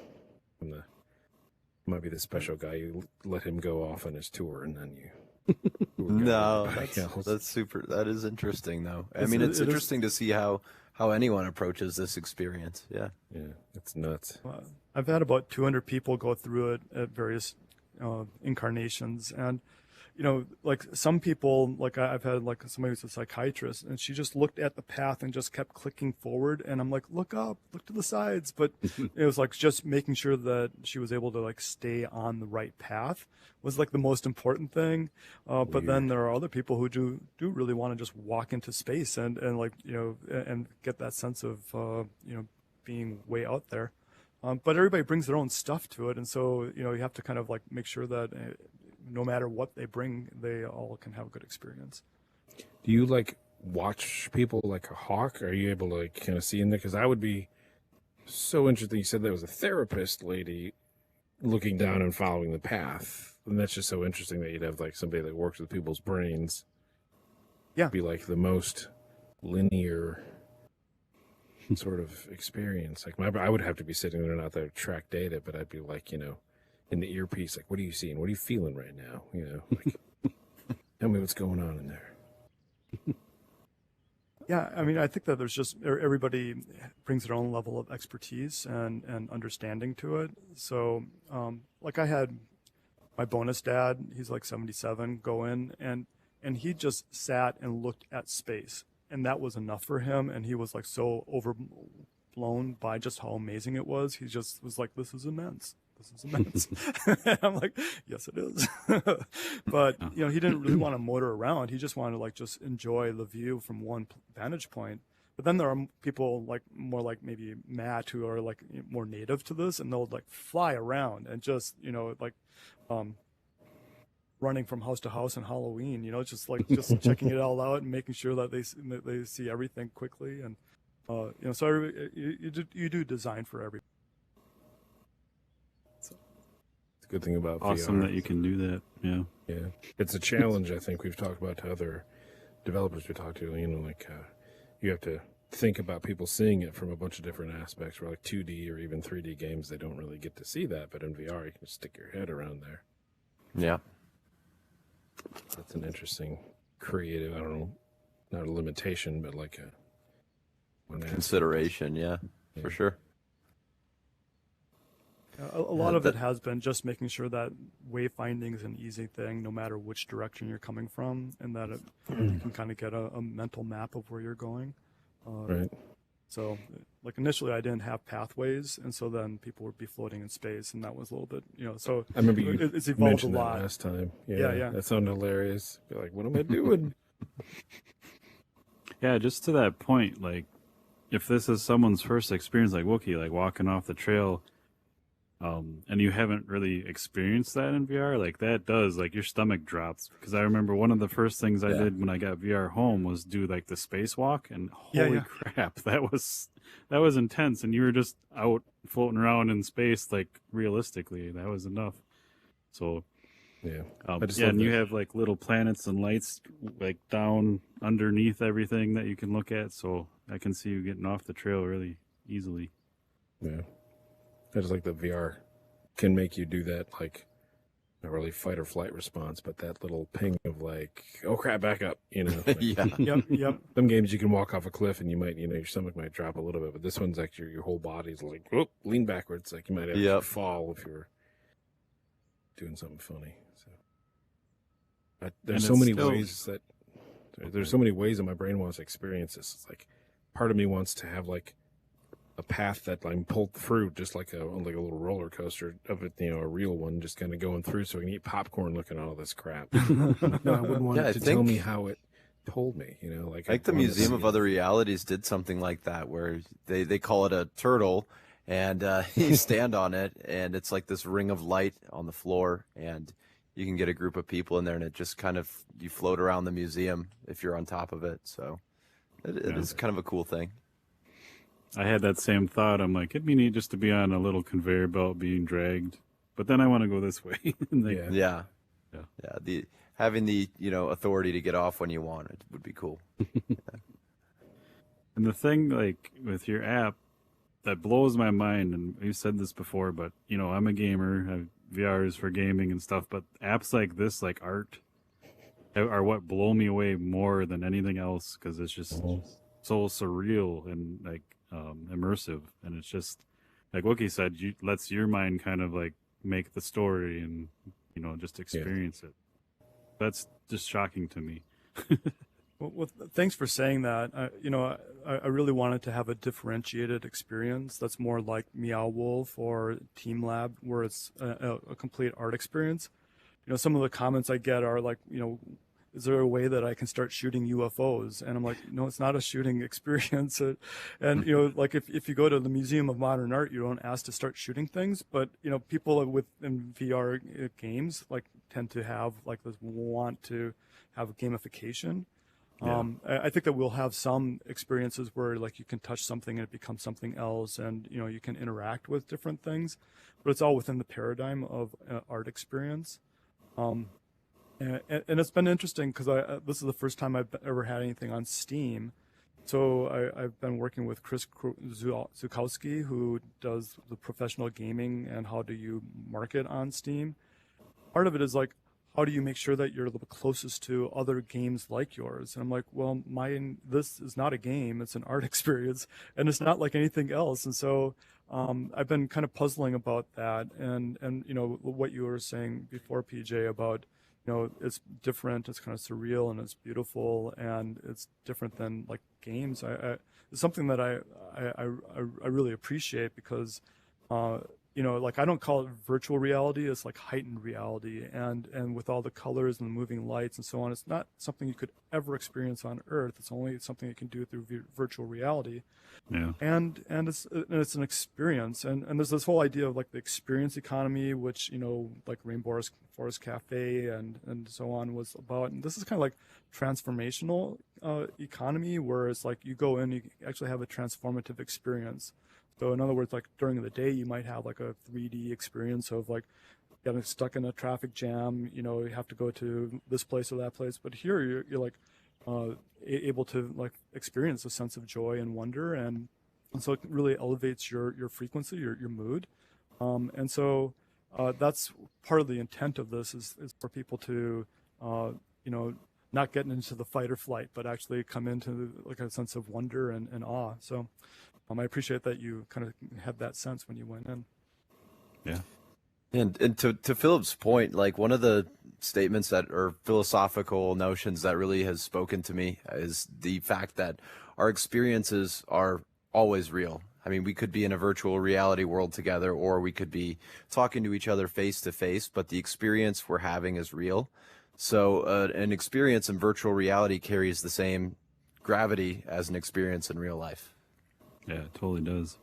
Speaker 3: Might be the special guy. You let him go off on his tour, and then you.
Speaker 4: No, that's super. That is interesting, though. I mean, it's interesting to see how anyone approaches this experience. Yeah,
Speaker 3: it's nuts.
Speaker 1: I've had about 200 people go through it at various incarnations, and like some people, like I've had like somebody who's a psychiatrist, and she just looked at the path and just kept clicking forward, and I'm like, look up, look to the sides, but it was like just making sure that she was able to like stay on the right path was like the most important thing. But then there are other people who do really want to just walk into space and like and get that sense of being way out there. But everybody brings their own stuff to it, and so you have to kind of like make sure that no matter what they bring, they all can have a good experience.
Speaker 3: Do you like watch people like a hawk? Are you able to like kind of see in there? Because I would be so interested. You said there was a therapist lady looking down and following the path, and that's just so interesting that you'd have like somebody that works with people's brains.
Speaker 1: Yeah,
Speaker 3: be like the most linear sort of experience. Like I would have to be sitting there not there to track data, but I'd be like, in the earpiece, like, what are you seeing? What are you feeling right now? You know, like, tell me what's going on in there.
Speaker 1: Yeah, I mean, I think that there's just everybody brings their own level of expertise and understanding to it. So, like I had my bonus dad, he's like 77, go in and he just sat and looked at space, and that was enough for him. And he was like so overblown by just how amazing it was. He just was like, "This is immense. This is immense." I'm like, "Yes, it is." But you know, he didn't really want to motor around. He just wanted to like just enjoy the view from one vantage point. But then there are people like more like maybe Matt who are like more native to this, and they'll like fly around and just like running from house to house on Halloween. Just checking it all out and making sure that they see everything quickly. And so you do design for everybody.
Speaker 3: Good thing about
Speaker 2: awesome
Speaker 3: VR.
Speaker 2: that you can do that. Yeah,
Speaker 3: it's a challenge. I think we've talked about to other developers we talked to. You have to think about people seeing it from a bunch of different aspects. Where like 2D or even 3D games, they don't really get to see that, but in VR, you can stick your head around there.
Speaker 4: Yeah,
Speaker 3: that's an interesting creative. I don't know, not a limitation, but like one
Speaker 4: consideration. Yeah, for sure.
Speaker 1: A lot of it has been just making sure that wayfinding is an easy thing, no matter which direction you're coming from, and that you can kind of get a mental map of where you're going.
Speaker 3: Right.
Speaker 1: So, like initially, I didn't have pathways, and so then people would be floating in space, and that was a little bit, So
Speaker 3: I remember
Speaker 1: it's evolved
Speaker 3: mentioned
Speaker 1: a lot
Speaker 3: that last time.
Speaker 1: Yeah.
Speaker 3: That sounded hilarious. You're like, what am I doing?
Speaker 2: Yeah, just to that point, like if this is someone's first experience, like Wookiee, like walking off the trail. And you haven't really experienced that in VR, like that does, like your stomach drops. Because I remember one of the first things I did when I got VR home was do like the spacewalk, and holy crap, that was intense. And you were just out floating around in space, like realistically, that was enough. So and you have like little planets and lights like down underneath everything that you can look at. So I can see you getting off the trail really easily.
Speaker 3: Yeah. I just like the VR can make you do that, like, not really fight or flight response, but that little ping of like, oh crap, back up, Like,
Speaker 1: Yep.
Speaker 3: Some games you can walk off a cliff and you might, your stomach might drop a little bit, but this one's actually your whole body's like, whoop, lean backwards, like you might have to fall if you're doing something funny. So there's so many ways that my brain wants to experience this. It's like part of me wants to have like a path that I'm pulled through, just like a little roller coaster of it, a real one, just kind of going through, so I can eat popcorn looking at all this crap. No, I wouldn't want it to tell me how it told me. Like
Speaker 4: I think the Museum of Other Realities did something like that, where they call it a turtle, and you stand on it, and it's like this ring of light on the floor, and you can get a group of people in there, and it just kind of you float around the museum if you're on top of it. So it is kind of a cool thing.
Speaker 2: I had that same thought. I'm like, it'd be neat just to be on a little conveyor belt being dragged, but then I want to go this way.
Speaker 4: Having the authority to get off when you want it would be cool.
Speaker 2: And the thing, like with your app, that blows my mind, and we've said this before, but I'm a gamer. VR is for gaming and stuff, but apps like this, like art, are what blow me away more than anything else, because it's just so surreal and like immersive, and it's just like Wookiee said, lets your mind kind of like make the story and just experience it. That's just shocking to me.
Speaker 1: Well, thanks for saying that. I really wanted to have a differentiated experience that's more like Meow Wolf or Team Lab, where it's a complete art experience. Some of the comments I get are like, is there a way that I can start shooting UFOs? And I'm like, no, it's not a shooting experience. And, like if you go to the Museum of Modern Art, you don't ask to start shooting things, but, people within VR games, like tend to have like this want to have a gamification. I think that we'll have some experiences where like you can touch something and it becomes something else, and, you can interact with different things, but it's all within the paradigm of art experience. And it's been interesting because this is the first time I've ever had anything on Steam. I've been working with Chris Zukowski, who does the professional gaming and how do you market on Steam. Part of it is like, how do you make sure that you're the closest to other games like yours? And I'm like, well, this is not a game; it's an art experience, and it's not like anything else. And so I've been kind of puzzling about that, and what you were saying before, PJ, about it's different, it's kind of surreal, and it's beautiful, and it's different than like games. It's something that I really appreciate because like I don't call it virtual reality, it's like heightened reality, and with all the colors and the moving lights and so on, it's not something you could ever experience on Earth. It's only something you can do through virtual reality.
Speaker 2: Yeah.
Speaker 1: And it's an experience, and there's this whole idea of like the experience economy, which like Rainforest Cafe and so on was about. And this is kind of like transformational economy, where it's like you go in, you actually have a transformative experience. So in other words, like during the day, you might have like a 3D experience of like getting stuck in a traffic jam. You have to go to this place or that place. But here, you're like able to like experience a sense of joy and wonder, and so it really elevates your frequency, your mood. And so that's part of the intent of this is for people to not getting into the fight or flight, but actually come into like a sense of wonder and awe. So I appreciate that you kind of had that sense when you went in.
Speaker 2: Yeah.
Speaker 4: And to Philip's point, like one of the statements that or philosophical notions that really has spoken to me is the fact that our experiences are always real. I mean, we could be in a virtual reality world together, or we could be talking to each other face to face, but the experience we're having is real. So an experience in virtual reality carries the same gravity as an experience in real life.
Speaker 2: Yeah, it totally does.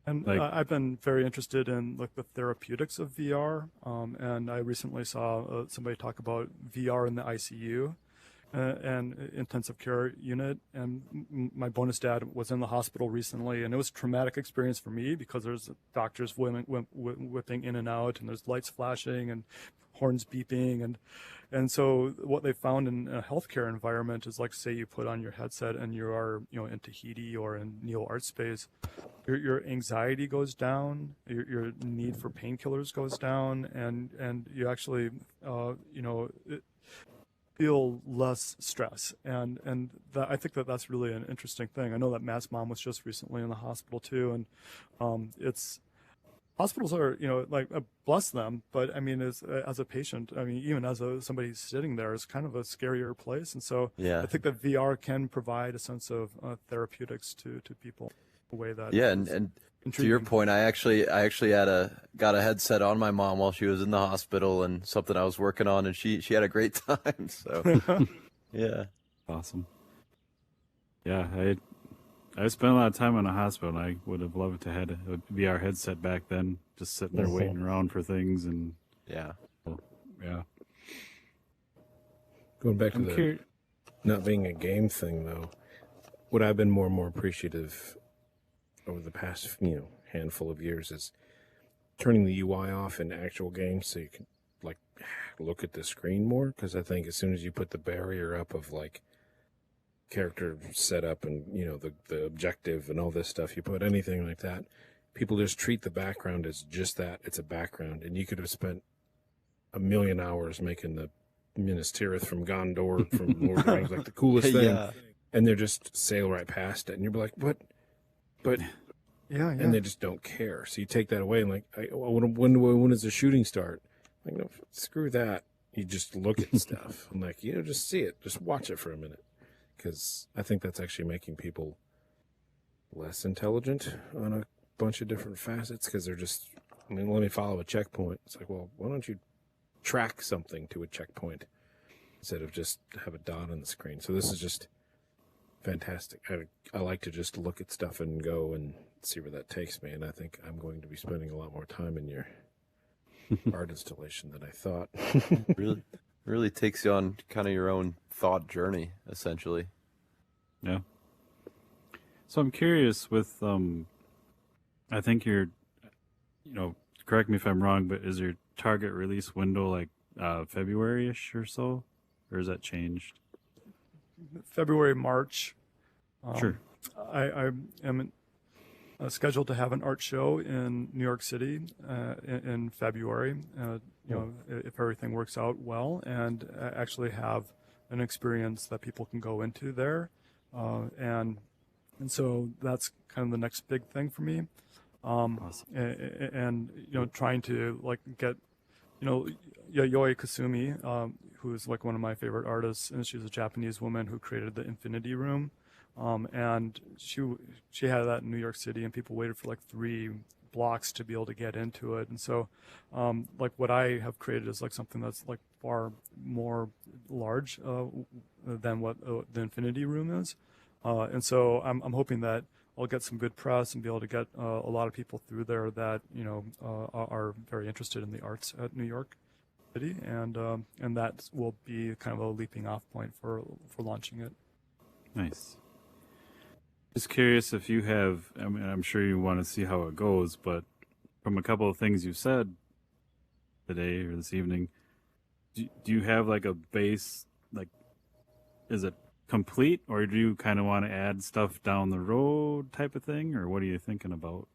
Speaker 1: And I've been very interested in like the therapeutics of VR, and I recently saw somebody talk about VR in the ICU and intensive care unit. And my bonus dad was in the hospital recently, and it was a traumatic experience for me because there's doctors whipping in and out, and there's lights flashing and horns beeping, and so what they found in a healthcare environment is like, say you put on your headset and you are in Tahiti or in Neo Art Space, your anxiety goes down, your need for painkillers goes down, and you actually feel less stress, and I think that's really an interesting thing. I know that Matt's mom was just recently in the hospital too, and it's hospitals are, like, bless them, but I mean, as a patient, I mean, even as somebody sitting there, it's kind of a scarier place, and so
Speaker 4: Yeah.
Speaker 1: I think that VR can provide a sense of therapeutics to people, a way that
Speaker 4: Yeah,
Speaker 1: is
Speaker 4: and to
Speaker 1: intriguing.
Speaker 4: your point, I actually got a headset on my mom while she was in the hospital, and something I was working on, and she had a great time. So yeah.
Speaker 2: Awesome. Yeah, I spent a lot of time in a hospital, and I would have loved to have a VR headset back then, just sitting there waiting around for things, and
Speaker 4: Yeah.
Speaker 2: yeah.
Speaker 3: Going back to
Speaker 2: I'm
Speaker 3: the
Speaker 2: curious.
Speaker 3: not being a game thing, though, what I've been more and more appreciative over the past, handful of years is turning the UI off in actual games so you can, like, look at the screen more. Because I think as soon as you put the barrier up of, like, character setup and, the objective and all this stuff, you put anything like that, people just treat the background as just that. It's a background. And you could have spent a million hours making the Minas Tirith from Gondor, from Lord of the Rings, like the coolest thing.
Speaker 4: Yeah.
Speaker 3: And they're just sail right past it. And you're like, what? But
Speaker 1: Yeah.
Speaker 3: and they just don't care. So you take that away and like, when does the shooting start? Like, no, screw that. You just look at stuff. I'm like, just see it. Just watch it for a minute. Because I think that's actually making people less intelligent on a bunch of different facets. Because they're just, let me follow a checkpoint. It's like, well, why don't you track something to a checkpoint instead of just have a dot on the screen? So this is just fantastic. I like to just look at stuff and go and see where that takes me. And I think I'm going to be spending a lot more time in your art installation than I thought.
Speaker 4: Really takes you on kind of your own thought journey, essentially.
Speaker 2: Yeah. So I'm curious with, I think you're, correct me if I'm wrong, but is your target release window like February-ish or so? Or has that changed?
Speaker 1: February, March,
Speaker 2: Sure.
Speaker 1: I am scheduled to have an art show in New York City in February. If everything works out well, and actually have an experience that people can go into there, and so that's kind of the next big thing for me.
Speaker 2: Awesome.
Speaker 1: And trying to like get Yayoi Kasumi, who is like one of my favorite artists, and she's a Japanese woman who created the Infinity Room. And she had that in New York City, and people waited for like 3 blocks to be able to get into it. And so, like what I have created is like something that's like far more large than what the Infinity Room is. And so I'm hoping that I'll get some good press and be able to get a lot of people through there that are very interested in the arts at New York City, and that will be kind of a leaping off point for launching it.
Speaker 2: Nice. Just curious if you have, I mean, I'm sure you want to see how it goes, but from a couple of things you've said today or this evening, do you have like a base, like, is it complete, or do you kind of want to add stuff down the road type of thing, or what are you thinking about?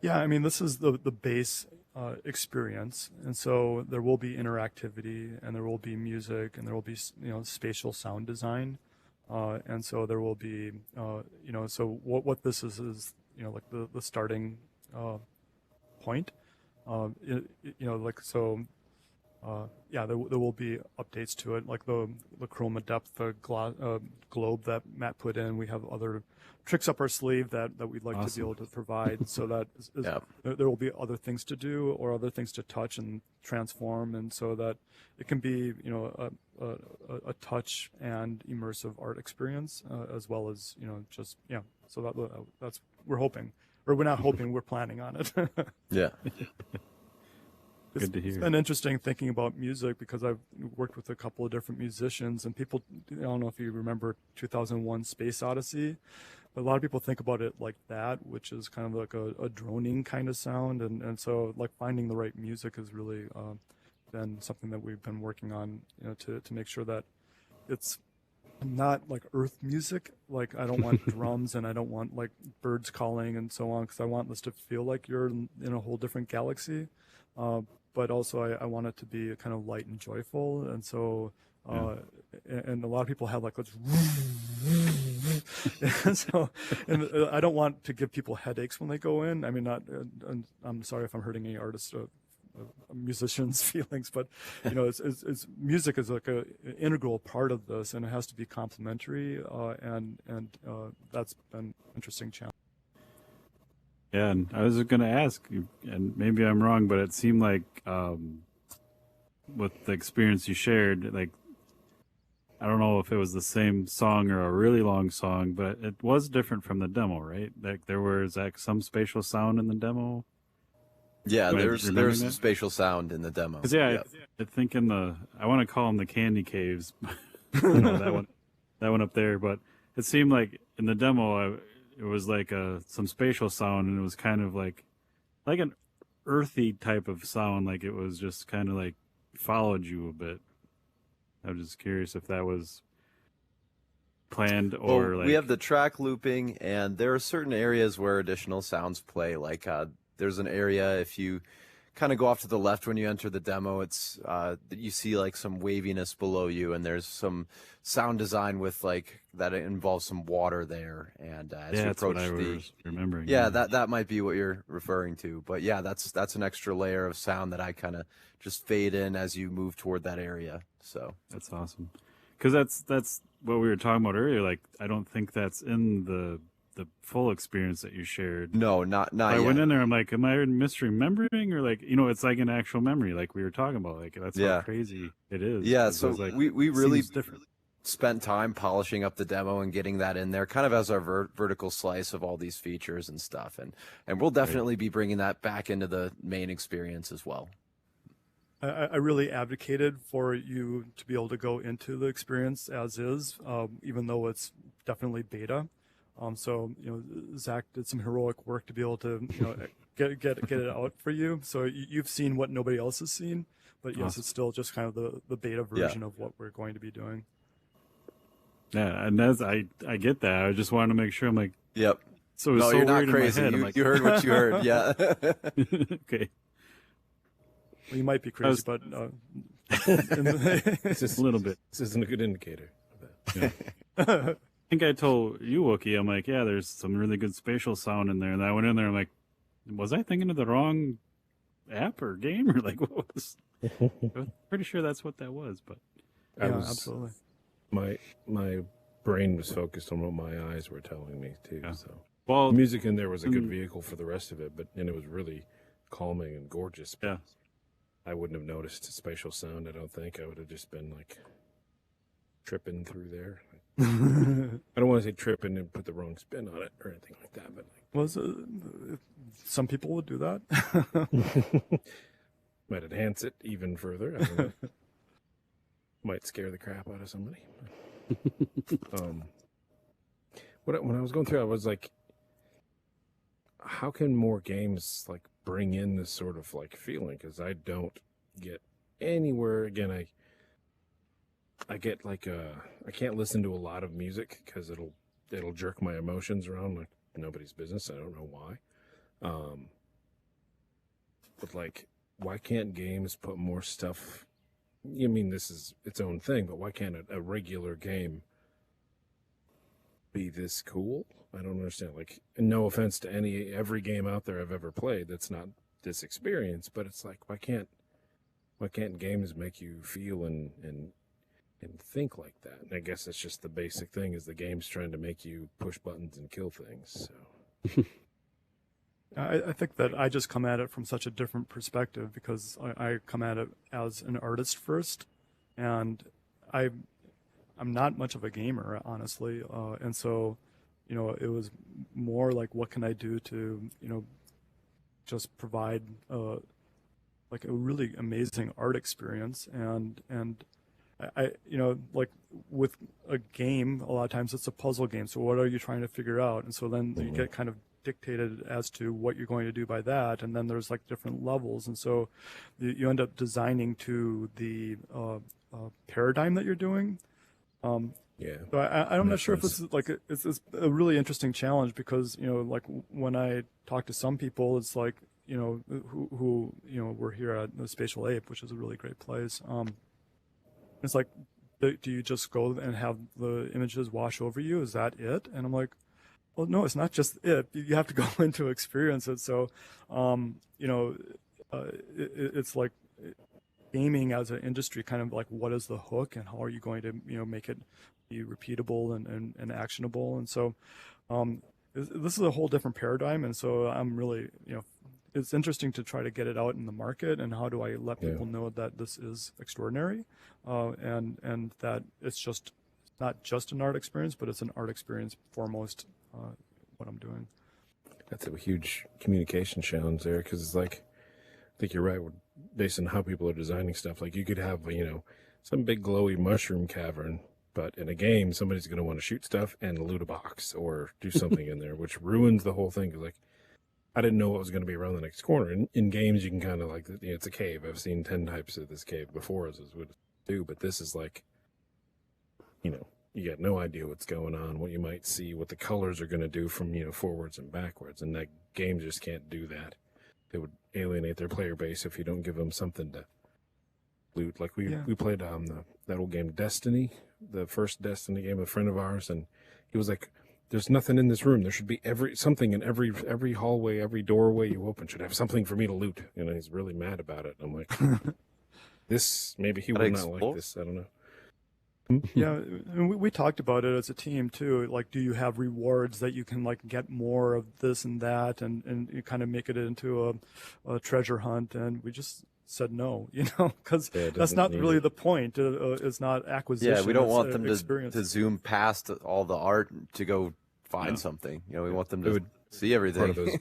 Speaker 1: Yeah, I mean, this is the base experience, and so there will be interactivity, and there will be music, and there will be spatial sound design. And so there will be, so what this is, like the starting point, there will be updates to it, like the chroma depth, the globe that Matt put in. We have other tricks up our sleeve that we'd like to be able to provide, so that there will be other things to do or other things to touch and transform, and so that it can be, a touch and immersive art experience, as well as, so that's, we're hoping, or we're not hoping, we're planning on it.
Speaker 4: Yeah.
Speaker 2: Good to hear.
Speaker 1: It's been interesting thinking about music, because I've worked with a couple of different musicians, and people, I don't know if you remember 2001 Space Odyssey, but a lot of people think about it like that, which is kind of like a droning kind of sound. And so like finding the right music has really been something that we've been working on, to make sure that it's not like earth music. Like I don't want drums, and I don't want like birds calling and so on, because I want this to feel like you're in a whole different galaxy. But also I want it to be kind of light and joyful. And so, and a lot of people have like, and so, and I don't want to give people headaches when they go in. I mean, and I'm sorry if I'm hurting any artists, musicians' feelings, but it's music is like an integral part of this, and it has to be complementary. And that's been an interesting challenge.
Speaker 2: Yeah, and I was going to ask, and maybe I'm wrong, but it seemed like with the experience you shared, like, I don't know if it was the same song or a really long song, but it was different from the demo, right? Like there was like some spatial sound in the demo.
Speaker 4: Yeah, there's
Speaker 2: that?
Speaker 4: spatial sound in the demo.
Speaker 2: 'Cause, I think I want to call them the candy caves, that one up there, but it seemed like in the demo, it was like some spatial sound, and it was kind of like an earthy type of sound, like it was just kind of like followed you a bit. I was just curious if that was planned or
Speaker 4: we have the track looping, and there are certain areas where additional sounds play. Like there's an area, if you kind of go off to the left when you enter the demo, it's you see like some waviness below you, and there's some sound design with like that involves some water there. And as you approach
Speaker 2: was remembering.
Speaker 4: That might be what you're referring to. But yeah, that's an extra layer of sound that I kind of just fade in as you move toward that area. So
Speaker 2: that's awesome, because that's what we were talking about earlier. Like I don't think that's in the full experience that you shared.
Speaker 4: No, not yet.
Speaker 2: I went in there, I'm like, am I misremembering, or like, it's like an actual memory, like we were talking about. Like that's how crazy it is.
Speaker 4: Yeah, so
Speaker 2: like,
Speaker 4: we really spent time polishing up the demo and getting that in there, kind of as our vertical slice of all these features and stuff. And we'll definitely be bringing that back into the main experience as well.
Speaker 1: I really advocated for you to be able to go into the experience as is, even though it's definitely beta. So Zach did some heroic work to be able to get it out for you. So you've seen what nobody else has seen, but yes, It's still just kind of the beta version of what we're going to be doing.
Speaker 2: Yeah, and I get that. I just wanted to make sure. I'm like,
Speaker 4: Yep.
Speaker 2: so it was
Speaker 4: No,
Speaker 2: so
Speaker 4: you're not
Speaker 2: weird in my
Speaker 4: crazy.
Speaker 2: head. I'm
Speaker 4: You,
Speaker 2: like,
Speaker 4: you heard what you heard. Yeah.
Speaker 2: okay,
Speaker 1: Well, you might be crazy, but
Speaker 3: It's just
Speaker 2: a little bit.
Speaker 3: This isn't a good indicator of that.
Speaker 2: I think I told you, Wookie, I'm like, yeah, there's some really good spatial sound in there. And I went in there, I'm like, was I thinking of the wrong app or game? Or like, what was... I was pretty sure that's what that was, but...
Speaker 1: yeah, absolutely.
Speaker 3: My brain was focused on what my eyes were telling me, too.
Speaker 2: Yeah.
Speaker 3: So
Speaker 2: Well,
Speaker 3: the music in there was a good vehicle for the rest of it, and it was really calming and gorgeous.
Speaker 2: yeah.
Speaker 3: I wouldn't have noticed spatial sound, I don't think. I would have just been, like, tripping through there. I don't want to say tripping and put the wrong spin on it or anything like that, but
Speaker 1: Some people would do that.
Speaker 3: might enhance it even further. I don't know. Might scare the crap out of somebody. When I was going through, I was like, how can more games like bring in this sort of like feeling? Because I don't get anywhere. Again, I get like I can't listen to a lot of music because it'll jerk my emotions around like nobody's business. I don't know why. But like, why can't games put more stuff? I mean, this is its own thing, but why can't a regular game be this cool? I don't understand. Like, no offense to every game out there I've ever played that's not this experience, but it's like, why can't games make you feel and think like that? And I guess it's just the basic thing is the game's trying to make you push buttons and kill things. So.
Speaker 1: I think that I just come at it from such a different perspective because I come at it as an artist first, and I'm not much of a gamer, honestly, and so, it was more like, what can I do to, just provide like a really amazing art experience, and I like with a game, a lot of times it's a puzzle game. So what are you trying to figure out? And so then you get kind of dictated as to what you're going to do by that, and then there's like different levels, and so you end up designing to the paradigm that you're doing.
Speaker 3: Yeah.
Speaker 1: So I'm not sure if it's like it's a really interesting challenge because like when I talk to some people, it's like who we're here at the Spatial Ape, which is a really great place. It's like, do you just go and have the images wash over you? Is that it? And I'm like, well, no, it's not just it. You have to go into experience it. So, it's like gaming as an industry, kind of like, what is the hook and how are you going to, make it be repeatable and actionable? And so, this is a whole different paradigm. And so I'm really, it's interesting to try to get it out in the market, and how do I let people know that this is extraordinary, and that it's just not just an art experience, but it's an art experience foremost. What I'm doing.
Speaker 3: That's a huge communication challenge there, because it's like, I think you're right. Based on how people are designing stuff, like you could have, some big glowy mushroom cavern, but in a game, somebody's going to want to shoot stuff and loot a box or do something in there, which ruins the whole thing. Because like, I didn't know what was going to be around the next corner. In games, you can kind of like, it's a cave. I've seen 10 types of this cave before, as would do, but this is like, you got no idea what's going on, what you might see, what the colors are going to do from, forwards and backwards. And that game just can't do that. It would alienate their player base if you don't give them something to loot. Like we played that old game Destiny, the first Destiny game, a friend of ours, and he was like, there's nothing in this room. There should be something in every hallway, every doorway you open should have something for me to loot. He's really mad about it. I'm like, maybe he will not like this. I don't know.
Speaker 1: Yeah, and we talked about it as a team too. Like, do you have rewards that you can like get more of this and that, and you kind of make it into a treasure hunt? And we just said no, because that's not really the point. It's not acquisition.
Speaker 4: Yeah, we don't want them
Speaker 1: experience.
Speaker 4: to zoom past all the art to go find something. We want them to see everything.
Speaker 3: Part of those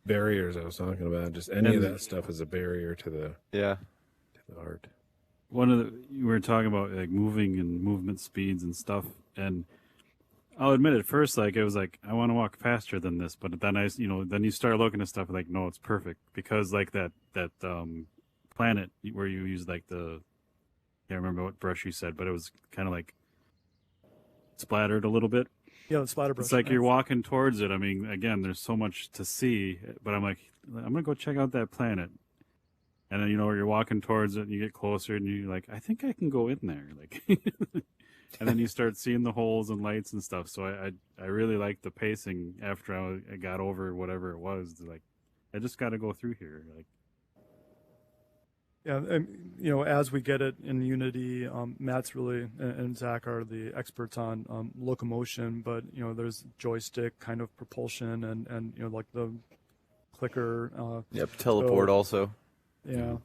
Speaker 3: barriers I was talking about, just any of that stuff is a barrier to the art.
Speaker 2: You were talking about like moving and movement speeds and stuff, and I'll admit at first, like, it was like, I want to walk faster than this, but then then you start looking at stuff like, no, it's perfect, because like that planet where you use like I can't remember what brush you said, but it was kind of like splattered a little bit.
Speaker 1: Yeah, the splatter brush.
Speaker 2: It's like you're walking towards it. I mean, again, there's so much to see, but I'm like, I'm gonna go check out that planet. And then you're walking towards it, and you get closer, and you're like, I think I can go in there, like. And then you start seeing the holes and lights and stuff. So I really liked the pacing after I got over whatever it was. Like, I just got to go through here, like.
Speaker 1: Yeah, and, as we get it in Unity, Matt's really and Zach are the experts on locomotion, but there's joystick kind of propulsion and like the clicker.
Speaker 4: Yep, teleport also.
Speaker 1: Yeah,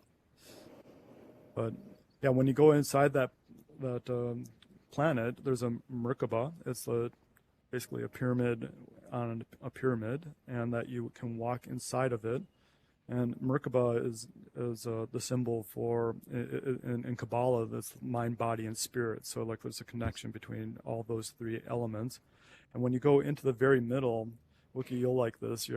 Speaker 1: but yeah, when you go inside that planet, there's a Merkabah. It's basically a pyramid on a pyramid, and that you can walk inside of it. And Merkabah is the symbol for in Kabbalah, that's mind, body, and spirit. So like there's a connection between all those three elements. And when you go into the very middle, Wookie, you'll like this.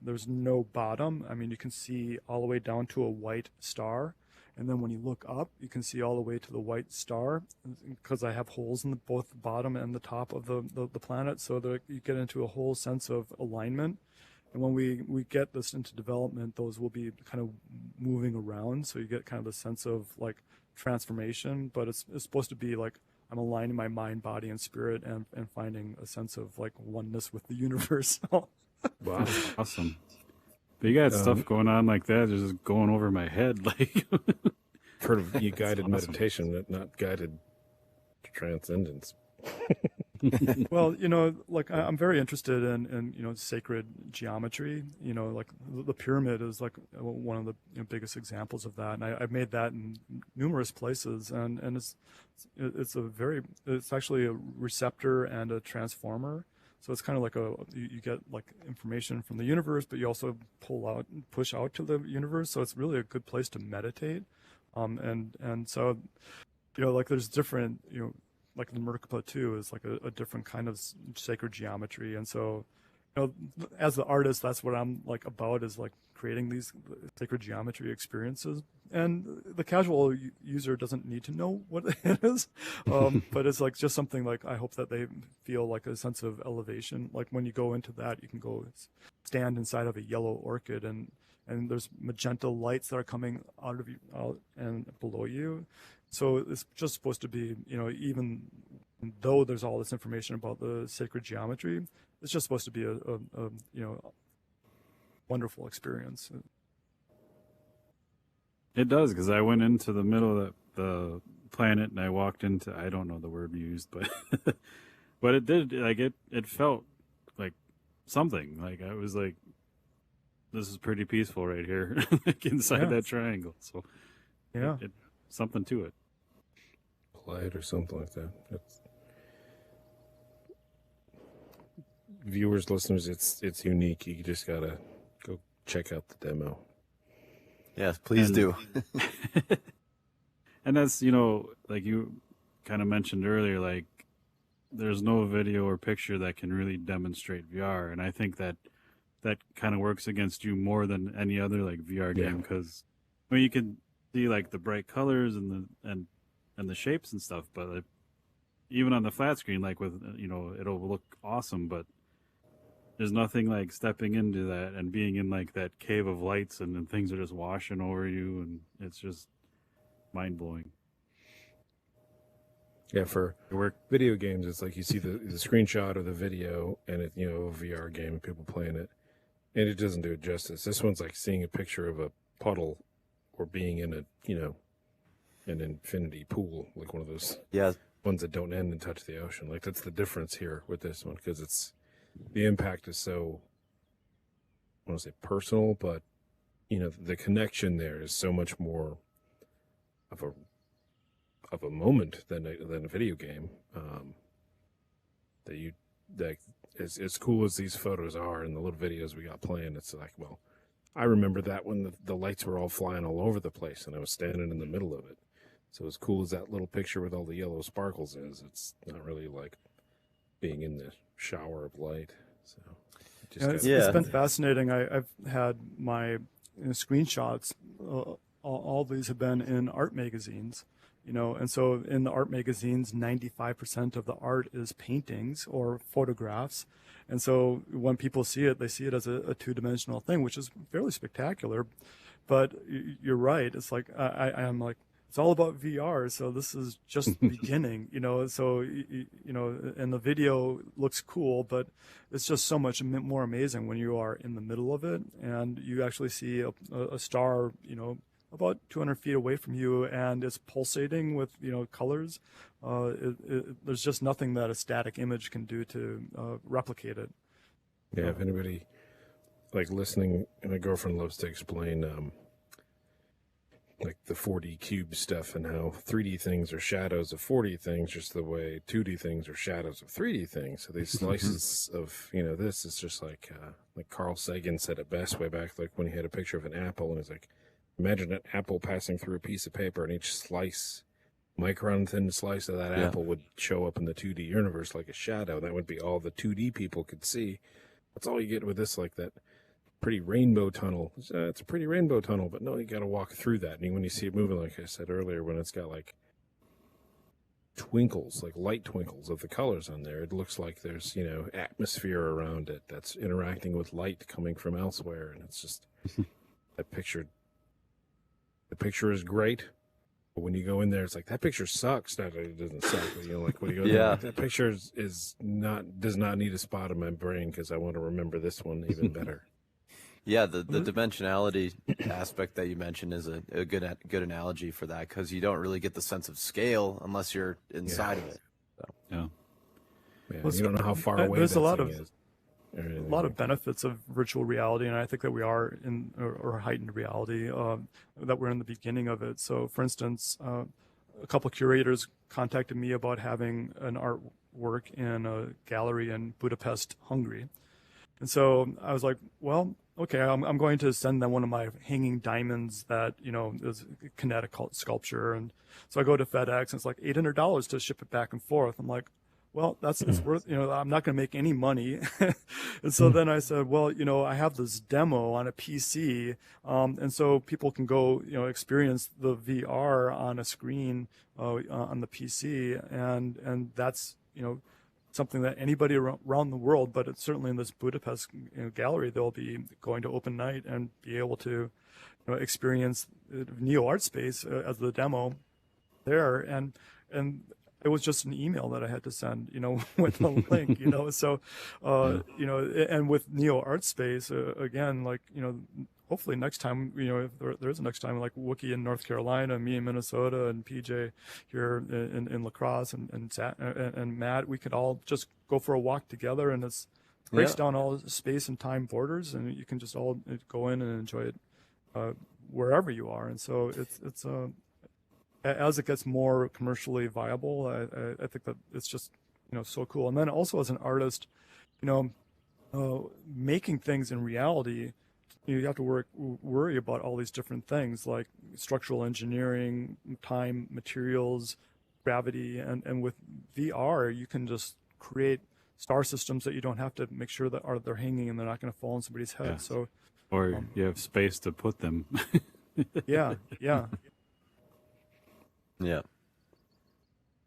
Speaker 1: There's no bottom. I mean, you can see all the way down to a white star. And then when you look up, you can see all the way to the white star, because I have holes in both the bottom and the top of the planet, so that you get into a whole sense of alignment. And when we get this into development, those will be kind of moving around, so you get kind of a sense of like transformation. But it's supposed to be like I'm aligning my mind, body, and spirit, and finding a sense of like oneness with the universe.
Speaker 3: Wow,
Speaker 2: Awesome. But you got stuff going on like that, just going over my head. Like,
Speaker 3: heard of guided
Speaker 2: awesome.
Speaker 3: meditation, but not guided transcendence.
Speaker 1: Well, like I'm very interested in sacred geometry. Like the pyramid is like one of the biggest examples of that, and I've made that in numerous places, and it's actually a receptor and a transformer. So it's kind of like you get like information from the universe, but you also push out to the universe. So it's really a good place to meditate. And so, like there's different, like the Merkabah too is like a different kind of sacred geometry. And so, as the artist, that's what I'm like about, is like creating these sacred geometry experiences. And the casual user doesn't need to know what it is, but it's like just something like I hope that they feel like a sense of elevation. Like when you go into that, you can go stand inside of a yellow orchid, and there's magenta lights that are coming out and below you. So it's just supposed to be, even though there's all this information about the sacred geometry, it's just supposed to be a wonderful experience.
Speaker 2: it does, because I went into the middle of the planet and I walked into, I don't know the word used, but but it did, like it felt like something. Like I was like, this is pretty peaceful right here, like inside that triangle. So
Speaker 1: Yeah,
Speaker 2: it something to it.
Speaker 3: Light or something like that. Viewers, listeners, it's unique. You just gotta go check out the demo.
Speaker 4: Yes, please do.
Speaker 2: And that's, like you kind of mentioned earlier, like there's no video or picture that can really demonstrate VR. And I think that kind of works against you more than any other like VR game, because you can see like the bright colors and the shapes and stuff, but like, even on the flat screen, like with, it'll look awesome, but there's nothing like stepping into that and being in like that cave of lights and then things are just washing over you, and it's just mind-blowing.
Speaker 3: Yeah, for video games, it's like you see the screenshot of the video and it, a VR game and people playing it, and it doesn't do it justice. This one's like seeing a picture of a puddle or being in an infinity pool, like one of those ones that don't end and touch the ocean. Like that's the difference here with this one, because the impact is so, I want to say personal, but the connection there is so much more of a moment than a video game. That as cool as these photos are and the little videos we got playing, it's like, well, I remember that when the lights were all flying all over the place and I was standing in the middle of it. So as cool as that little picture with all the yellow sparkles is, it's not really like being in the shower of light. So
Speaker 1: it's been fascinating. I've had my screenshots all these have been in art magazines, and so in the art magazines, 95% of the art is paintings or photographs. And so when people see it, they see it as a two-dimensional thing, which is fairly spectacular. But you're right. It's like, I'm like, it's all about VR. So this is just the beginning, so, and the video looks cool, but it's just so much more amazing when you are in the middle of it and you actually see a star, about 200 feet away from you, and it's pulsating with colors. There's just nothing that a static image can do to replicate it.
Speaker 3: Yeah, if anybody like listening, and my girlfriend loves to explain like the 4D cube stuff and how 3D things are shadows of 4D things, just the way 2D things are shadows of 3D things. So these slices of this is just like Carl Sagan said it best way back, like when he had a picture of an apple and he's like, imagine an apple passing through a piece of paper, and each slice, micron thin slice of that apple would show up in the 2D universe like a shadow. That would be all the 2D people could see. That's all you get with this, like that pretty rainbow tunnel. It's a pretty rainbow tunnel, but no, you got to walk through that. And when you see it moving, like I said earlier, when it's got like twinkles, like light twinkles of the colors on there, it looks like there's, atmosphere around it that's interacting with light coming from elsewhere. And it's just that picture. The picture is great, but when you go in there, it's like, that picture sucks. Not that it doesn't suck, but like when you go in there, like, that picture does not need a spot in my brain because I want to remember this one even better.
Speaker 4: Yeah, the dimensionality aspect that you mentioned is a good analogy for that, because you don't really get the sense of scale unless you're inside of it. So.
Speaker 2: Yeah.
Speaker 3: Yeah, you don't know how far away
Speaker 1: there's
Speaker 3: that
Speaker 1: a lot
Speaker 3: thing
Speaker 1: of
Speaker 3: is.
Speaker 1: A lot of benefits of virtual reality, and I think that we are in or heightened reality, that we're in the beginning of it. So, for instance, a couple of curators contacted me about having an artwork in a gallery in Budapest, Hungary. And so I was like, well, okay, I'm going to send them one of my hanging diamonds that, is kinetic sculpture. And so I go to FedEx, and it's like $800 to ship it back and forth. I'm like, well, it's worth, I'm not going to make any money. And so then I said, well, I have this demo on a PC. And so people can go, experience the VR on a screen, on the PC. And that's, something that anybody around the world, but it's certainly in this Budapest gallery, they'll be going to open night and be able to, experience Neo Art Space as the demo there. And it was just an email that I had to send, with a link, so, and with Neo Art Space, again, like, hopefully next time, if there's a next time, like Wookie in North Carolina, me in Minnesota, and PJ here in La Crosse, and Matt, we could all just go for a walk together, and it breaks down all space and time borders, and you can just all go in and enjoy it wherever you are. And so it's as it gets more commercially viable, I think that it's just, so cool. And then also as an artist, making things in reality, you have to worry about all these different things like structural engineering, time, materials, gravity, and with VR, you can just create star systems that you don't have to make sure that they're hanging and they're not going to fall on somebody's head.
Speaker 2: Yeah.
Speaker 1: So,
Speaker 2: or you have space to put them.
Speaker 1: yeah.
Speaker 4: Yeah.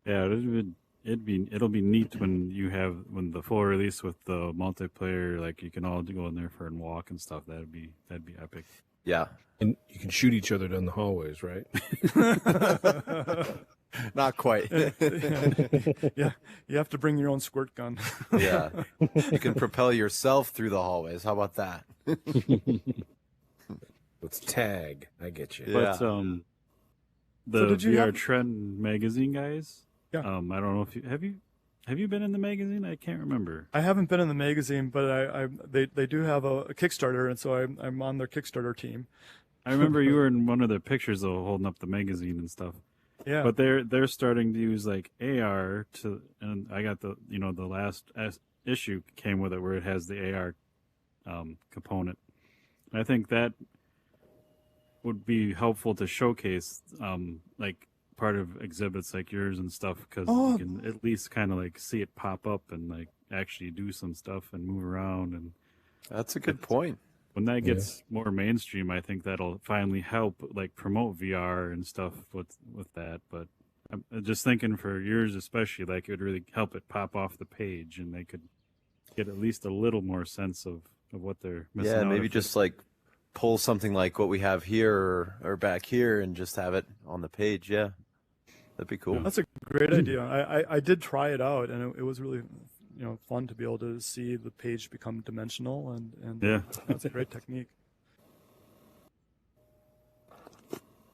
Speaker 2: Yeah, it'll be neat when the full release with the multiplayer, like you can all go in there for a walk and stuff. That'd be epic.
Speaker 4: Yeah.
Speaker 3: And you can shoot each other down the hallways, right?
Speaker 4: Not quite.
Speaker 1: Yeah, you have to bring your own squirt gun.
Speaker 4: Yeah. You can propel yourself through the hallways. How about that?
Speaker 3: Let's tag. I get you.
Speaker 4: Yeah.
Speaker 2: But the VR Trend magazine guys.
Speaker 1: Yeah.
Speaker 2: I don't know if have you been in the magazine? I can't remember.
Speaker 1: I haven't been in the magazine, but they do have a Kickstarter, and so I'm on their Kickstarter team.
Speaker 2: I remember you were in one of the pictures though, holding up the magazine and stuff.
Speaker 1: Yeah.
Speaker 2: But they're starting to use like AR and I got the last issue came with it where it has the AR component. And I think that would be helpful to showcase like part of exhibits like yours and stuff, because you can at least kind of like see it pop up and like actually do some stuff and move around. And
Speaker 4: that's a good point.
Speaker 2: when that gets more mainstream, I think that'll finally help like promote VR and stuff with that. But I'm just thinking for yours especially, like it would really help it pop off the page, and they could get at least a little more sense of what they're missing
Speaker 4: Yeah,
Speaker 2: out
Speaker 4: maybe
Speaker 2: if
Speaker 4: just like pull something like what we have here or back here and just have it on the page. Yeah, that'd be cool.
Speaker 1: That's a great idea. I did try it out, and it was really, fun to be able to see the page become dimensional, and
Speaker 2: Yeah.
Speaker 1: that's a great technique.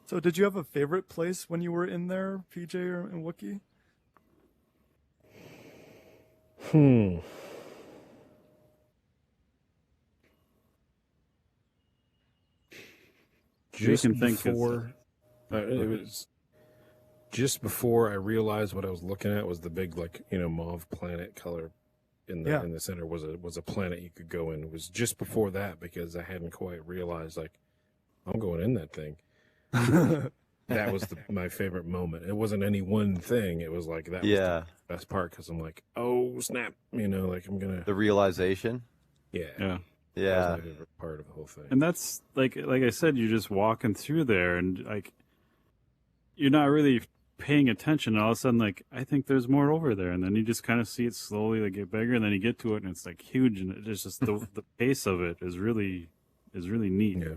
Speaker 1: So, did you have a favorite place when you were in there, PJ and Wookie?
Speaker 3: Just
Speaker 2: can think
Speaker 3: before, it was just before I realized what I was looking at was the big, like, mauve planet color in the center was a planet you could go in. It was just before that because I hadn't quite realized, like, I'm going in that thing. That was my favorite moment. It wasn't any one thing. It was like that was the best part because I'm like, oh snap, like I'm gonna
Speaker 4: The realization.
Speaker 2: Yeah.
Speaker 3: That
Speaker 4: Yeah.
Speaker 3: was my favorite part of the whole thing.
Speaker 2: And that's like I said, you're just walking through there, and like you're not really paying attention. And all of a sudden, like I think there's more over there, and then you just kind of see it slowly like get bigger, and then you get to it, and it's like huge, and it's just the pace of it is really neat.
Speaker 3: Yeah.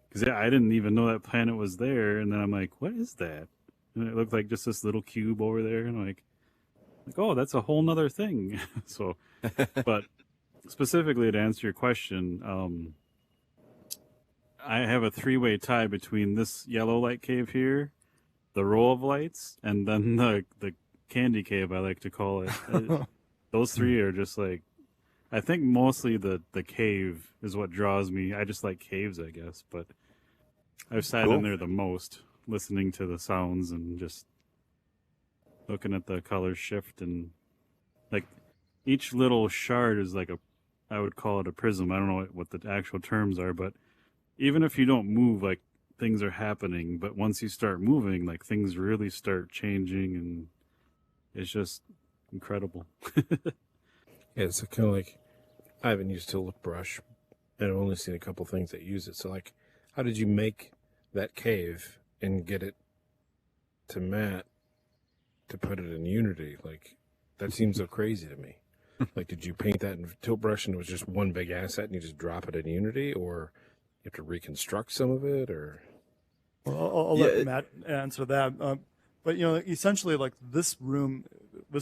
Speaker 2: Because I didn't even know that planet was there, and then I'm like, what is that? And it looked like just this little cube over there, and I'm like, oh, that's a whole nother thing. So, but specifically to answer your question, I have a three-way tie between this yellow light cave here, the row of lights, and then the candy cave, I like to call it. Those three are just like, I think mostly the cave is what draws me. I just like caves, I guess, but I've sat in there the most, listening to the sounds and just looking at the colors shift, and like each little shard is like I would call it a prism. I don't know what the actual terms are, but even if you don't move, like things are happening. But once you start moving, like things really start changing, and it's just incredible.
Speaker 3: Yeah, it's kind of like I haven't used Tilt Brush, and I've only seen a couple things that use it. So, like, how did you make that cave and get it to Matt to put it in Unity? Like, that seems so crazy to me. Like, did you paint that in Tilt Brush and it was just one big asset and you just drop it in Unity, or you have to reconstruct some of it, or?
Speaker 1: Well, I'll let Matt answer that. But essentially, like this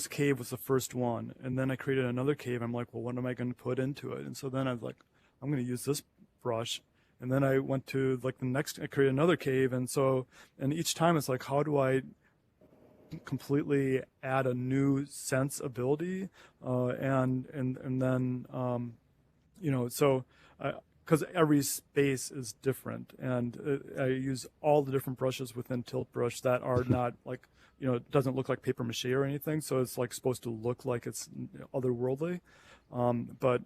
Speaker 1: cave was the first one, and then I created another cave. I'm like, well, what am I going to put into it? And so then I was like, I'm going to use this brush, and then I went to like the next. I created another cave, and each time it's like, how do I completely add a new sense ability, and then so. Because every space is different, and I use all the different brushes within Tilt Brush that are not like, it doesn't look like paper mache or anything, so it's like supposed to look like it's otherworldly. But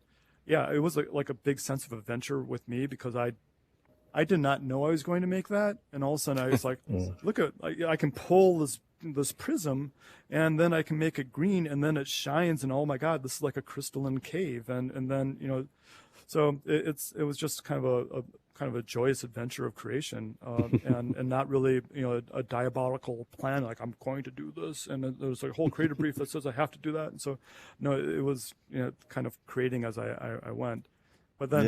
Speaker 1: yeah, it was like a big sense of adventure with me because I did not know I was going to make that, and all of a sudden I was like, look at, I can pull this prism, and then I can make it green, and then it shines, and oh my God, this is like a crystalline cave, and then so it was just kind of a joyous adventure of creation, and not really a diabolical plan like I'm going to do this, and then there's a whole creative brief that says I have to do that, and so no, it was kind of creating as I went. But then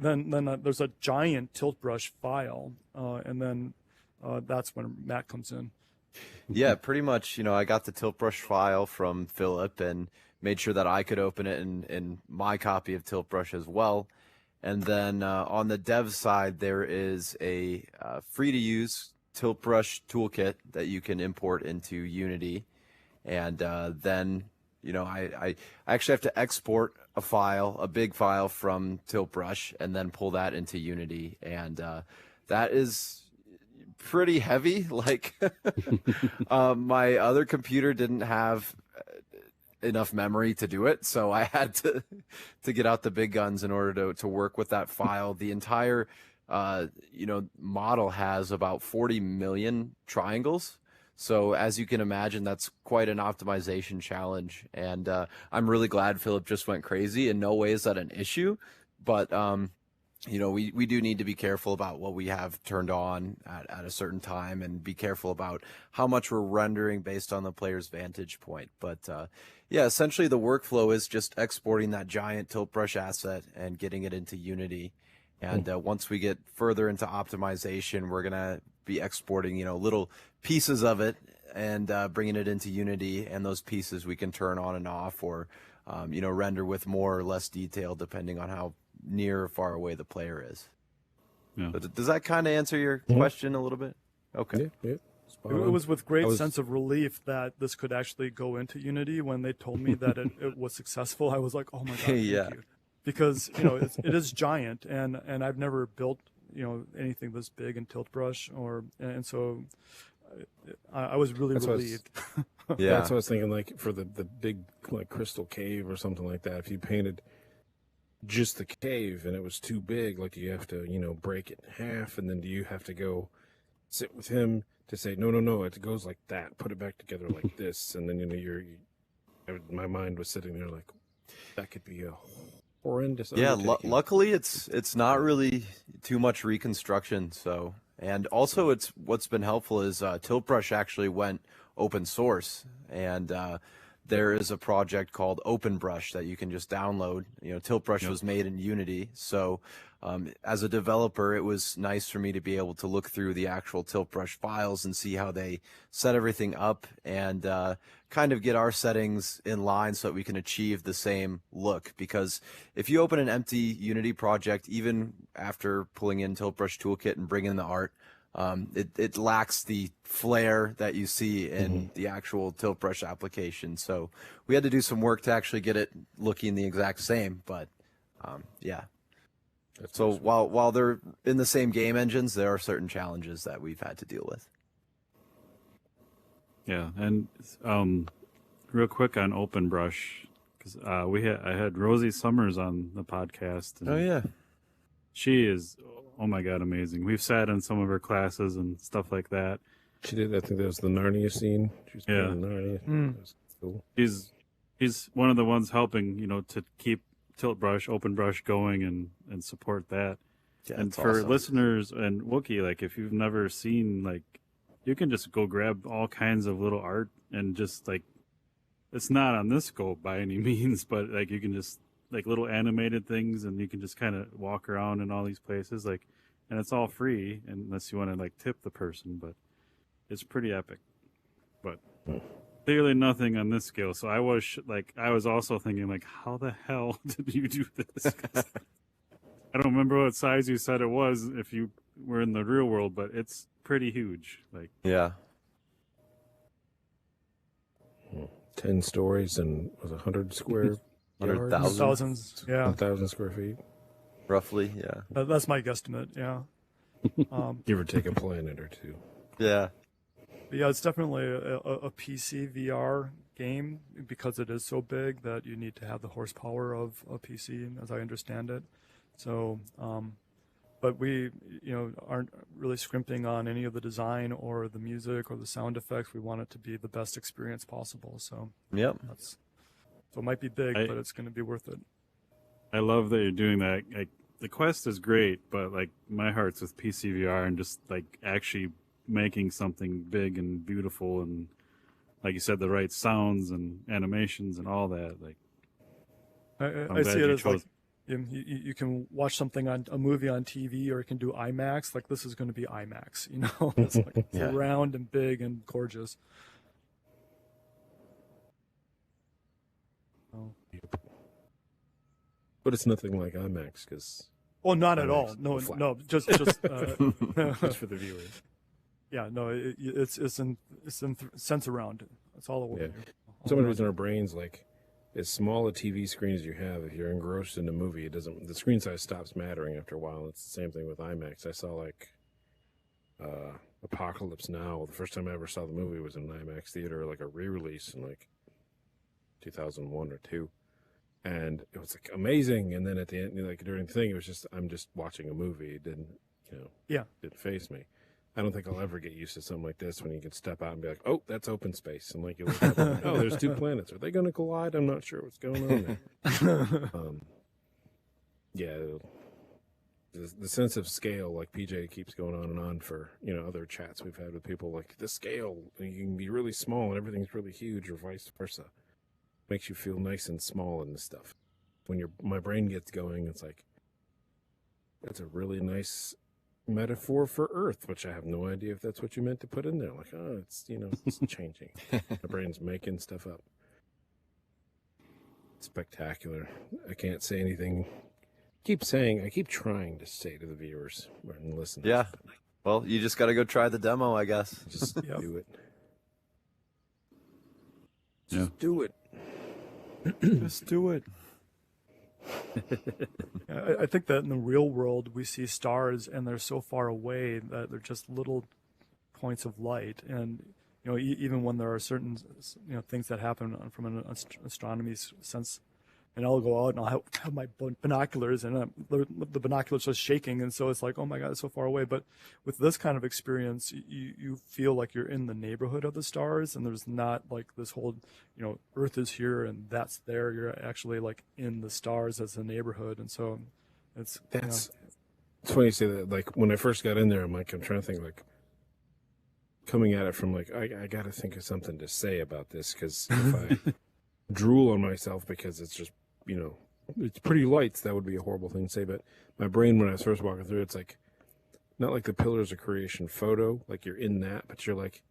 Speaker 1: then there's a giant Tilt Brush file, and then that's when Matt comes in.
Speaker 4: Yeah, pretty much. I got the Tilt Brush file from Phillip and made sure that I could open it in my copy of Tilt Brush as well. And then on the dev side, there is a free-to-use Tilt Brush toolkit that you can import into Unity. And then, I actually have to export a big file from Tilt Brush, and then pull that into Unity. And that is pretty heavy. Like, my other computer didn't have enough memory to do it, so I had to get out the big guns in order to work with that file. The entire model has about 40 million triangles, so as you can imagine, that's quite an optimization challenge. And I'm really glad Phillip just went crazy. In no way is that an issue, but we do need to be careful about what we have turned on at a certain time, and be careful about how much we're rendering based on the player's vantage point. But yeah, essentially the workflow is just exporting that giant tilt brush asset and getting it into Unity. And once we get further into optimization, we're going to be exporting, little pieces of it and bringing it into Unity. And those pieces we can turn on and off, or, render with more or less detail depending on how near or far away the player is.
Speaker 2: Yeah.
Speaker 4: But does that kind of answer your question a little bit? Okay.
Speaker 3: Yeah.
Speaker 1: It was with great sense of relief that this could actually go into Unity. When they told me that it was successful, I was like, oh my God, thank you. Because, it is giant, and I've never built, anything this big in Tilt Brush, and so I was really relieved.
Speaker 4: Yeah.
Speaker 3: That's what I was thinking, like for the big like crystal cave or something like that. If you painted just the cave and it was too big, like you have to, break it in half, and then do you have to go sit with him to say, no, it goes like that, put it back together like this, and then my mind was sitting there like, that could be a horrendous.
Speaker 4: Yeah, luckily it's not really too much reconstruction. So, and also what's been helpful is Tilt Brush actually went open source, and there is a project called Open Brush that you can just download. Tilt Brush was made in Unity, so as a developer, it was nice for me to be able to look through the actual Tilt Brush files and see how they set everything up, and kind of get our settings in line so that we can achieve the same look. Because if you open an empty Unity project, even after pulling in Tilt Brush Toolkit and bringing in the art, it lacks the flair that you see in the actual Tilt Brush application. So we had to do some work to actually get it looking the exact same. But yeah. So while they're in the same game engines, there are certain challenges that we've had to deal with.
Speaker 2: Yeah, and real quick on Open Brush, because I had Rosie Summers on the podcast. And
Speaker 4: Oh yeah,
Speaker 2: she is, oh my God, amazing. We've sat in some of her classes and stuff like that.
Speaker 3: She did. I think that was the Narnia scene. She was playing Narnia. That was cool.
Speaker 2: He's one of the ones helping, to keep Tilt Brush, Open Brush going and support that.
Speaker 4: Yeah,
Speaker 2: and
Speaker 4: that's
Speaker 2: for
Speaker 4: awesome.
Speaker 2: listeners and Wookiee, like if you've never seen, like, you can just go grab all kinds of little art and just like, it's not on this scope by any means, but like you can just like little animated things, and you can just kind of walk around in all these places, like, and it's all free unless you want to like tip the person, but it's pretty epic. But clearly nothing on this scale. So I was also thinking like, how the hell did you do this? I don't remember what size you said it was if you were in the real world, but it's pretty huge. Like,
Speaker 4: Yeah.
Speaker 3: 10 stories and was 100 square
Speaker 4: 100,000.
Speaker 3: yards?
Speaker 1: Thousands, yeah.
Speaker 3: 1,000 square feet.
Speaker 4: Roughly, yeah.
Speaker 1: That's my guesstimate, yeah.
Speaker 3: Give or take a planet or two.
Speaker 4: Yeah.
Speaker 1: But yeah, it's definitely a PC VR game, because it is so big that you need to have the horsepower of a PC, as I understand it. So, but we, aren't really scrimping on any of the design or the music or the sound effects. We want it to be the best experience possible. So,
Speaker 4: Yep.
Speaker 1: so it might be big, but it's going to be worth it.
Speaker 2: I love that you're doing that. Like, the Quest is great, but like my heart's with PCVR and just like actually making something big and beautiful, and like you said, the right sounds and animations and all that. Like,
Speaker 1: I see it as like you can watch something on a movie on TV, or you can do IMAX. Like, this is going to be IMAX, It's like
Speaker 4: Yeah.
Speaker 1: round and big and gorgeous. Oh.
Speaker 3: But it's nothing like IMAX because
Speaker 1: Oh, not at
Speaker 3: IMAX,
Speaker 1: all. No,
Speaker 3: flat.
Speaker 1: no, just
Speaker 3: just for the viewers.
Speaker 1: yeah, no. It's in sense around. That's all it will
Speaker 3: Yeah.
Speaker 1: be.
Speaker 3: For some reason, our brains, like, as small a TV screen as you have, if you're engrossed in a movie, the screen size stops mattering after a while. It's the same thing with IMAX. I saw like Apocalypse Now. The first time I ever saw the movie was in an IMAX theater, like a re-release in like 2001 or 2. And it was like amazing. And then at the end, like during the thing, it was just, I'm just watching a movie. It didn't, didn't faze me. I don't think I'll ever get used to something like this when you can step out and be like, oh, that's open space. And like, you look up and, oh, there's two planets. Are they going to collide? I'm not sure what's going on there. Yeah. the sense of scale, like PJ keeps going on and on for, other chats we've had with people, like the scale, you can be really small and everything's really huge, or vice versa. Makes you feel nice and small in this stuff. When my brain gets going, it's like, that's a really nice metaphor for Earth, which I have no idea if that's what you meant to put in there. Like, it's, it's changing. My brain's making stuff up. Spectacular. I can't say anything. I keep trying to say to the viewers and listeners.
Speaker 4: Yeah. Well, you just got to go try the demo, I guess.
Speaker 3: Just do it.
Speaker 2: Yeah.
Speaker 3: Do it.
Speaker 1: Just do it. I think that in the real world, we see stars and they're so far away that they're just little points of light. And, even when there are certain, things that happen from an astronomy sense, and I'll go out and I'll have my binoculars, and the binoculars are shaking, and so it's like, oh my God, it's so far away. But with this kind of experience, you feel like you're in the neighborhood of the stars, and there's not like this whole, Earth is here and that's there. You're actually like in the stars as a neighborhood, and so it's
Speaker 3: it's funny you say that. Like when I first got in there, I'm trying to think like. Coming at it from like, I got to think of something to say about this, because if I drool on myself because it's just, it's pretty light, so that would be a horrible thing to say. But my brain, when I was first walking through, it's like, not like the Pillars of Creation photo, like you're in that, but you're like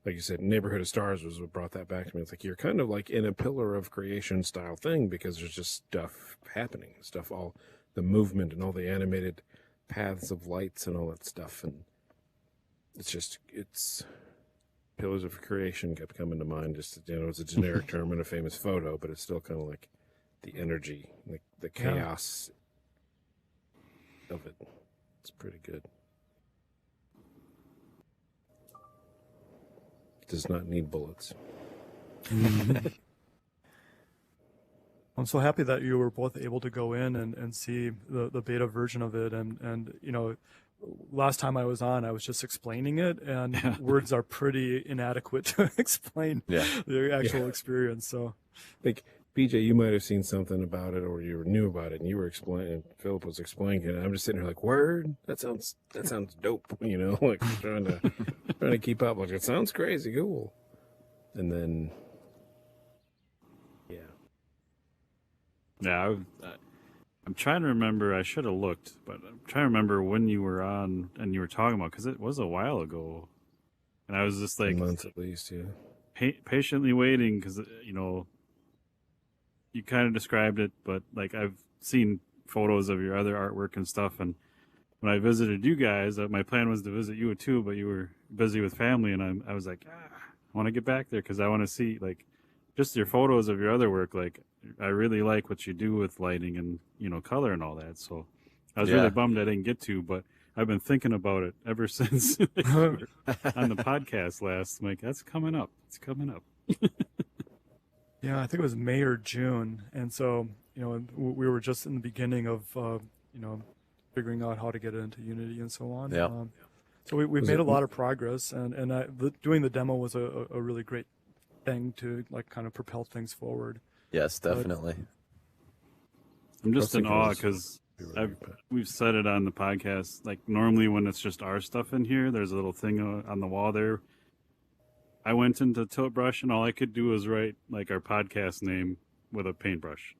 Speaker 3: you said, Neighborhood of Stars was what brought that back to me. It's like you're kind of like in a Pillar of Creation style thing, because there's just stuff happening, all the movement and all the animated paths of lights and all that stuff. And it's Pillars of Creation kept coming to mind. Just, it's a generic term and a famous photo, but it's still kind of like the energy, like the chaos of it. It's pretty good. It does not need bullets.
Speaker 1: I'm so happy that you were both able to go in and see the beta version of it, and last time I was on, I was just explaining it, and words are pretty inadequate to explain the actual experience. So,
Speaker 3: like BJ, you might have seen something about it, or you knew about it, and you were explaining. Philip was explaining it, and I'm just sitting here like, "Word, that sounds dope," like trying to keep up. Like, it sounds crazy cool, and then
Speaker 2: I'm trying to remember. I should have looked, but I'm trying to remember when you were on and you were talking about, because it was a while ago, and I was just like
Speaker 3: months at least,
Speaker 2: patiently waiting, because you kind of described it, but like I've seen photos of your other artwork and stuff, and when I visited you guys, my plan was to visit you too, but you were busy with family, and I was like, I want to get back there because I want to see like just your photos of your other work. Like, I really like what you do with lighting and, color and all that. So I was really bummed I didn't get to, but I've been thinking about it ever since on the podcast last. I'm like, that's coming up. It's coming up.
Speaker 1: yeah, I think it was May or June. And so, we were just in the beginning of, figuring out how to get it into Unity and so on.
Speaker 4: Yeah.
Speaker 1: So we've made a lot of progress, and doing the demo was a really great thing to like kind of propel things forward.
Speaker 4: Yes, definitely.
Speaker 2: I'm just in awe because we've said it on the podcast. Like, normally when it's just our stuff in here, there's a little thing on the wall there. I went into Tilt Brush and all I could do was write like our podcast name with a paintbrush.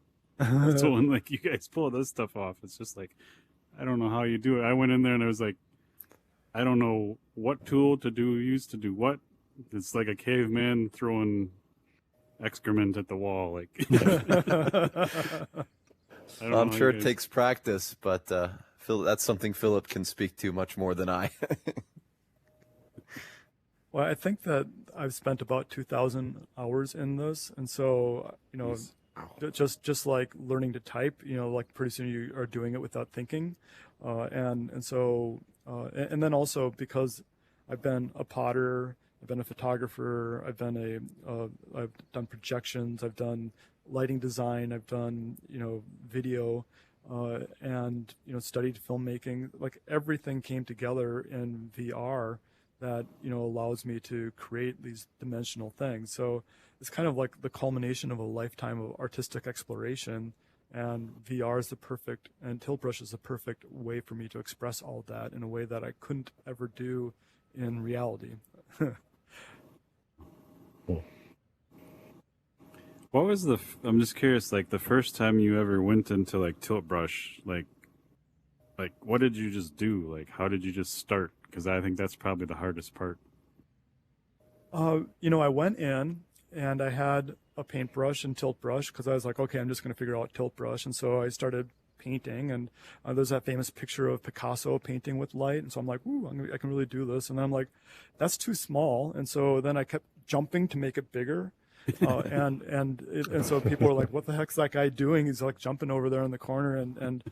Speaker 2: So when like you guys pull this stuff off, it's just like, I don't know how you do it. I went in there and I was like, I don't know what tool to use to do what. It's like a caveman throwing excrement at the wall. Like,
Speaker 4: I'm sure it takes practice, but that's something Philip can speak to much more than I.
Speaker 1: Well, I think that I've spent about 2,000 hours in this, and so just like learning to type, like pretty soon you are doing it without thinking, and then also because I've been a potter, I've been a photographer, I've done projections, I've done lighting design, I've done video, and studied filmmaking. Like, everything came together in VR that allows me to create these dimensional things. So it's kind of like the culmination of a lifetime of artistic exploration And VR is the perfect, and tilt brush is the perfect way for me to express all that in a way that I couldn't ever do in reality.
Speaker 2: What was I'm just curious, like the first time you ever went into like tilt brush, like what did you just do? Like, how did you just start? Because I think that's probably the hardest part.
Speaker 1: I went in and I had a paintbrush and tilt brush because I was like, okay, I'm just going to figure out tilt brush. And so I started painting, and there's that famous picture of Picasso painting with light. And so I'm like, ooh, I can really do this. And then I'm like, that's too small. And so then I kept jumping to make it bigger. And so people were like, what the heck's that guy doing? He's like jumping over there in the corner. And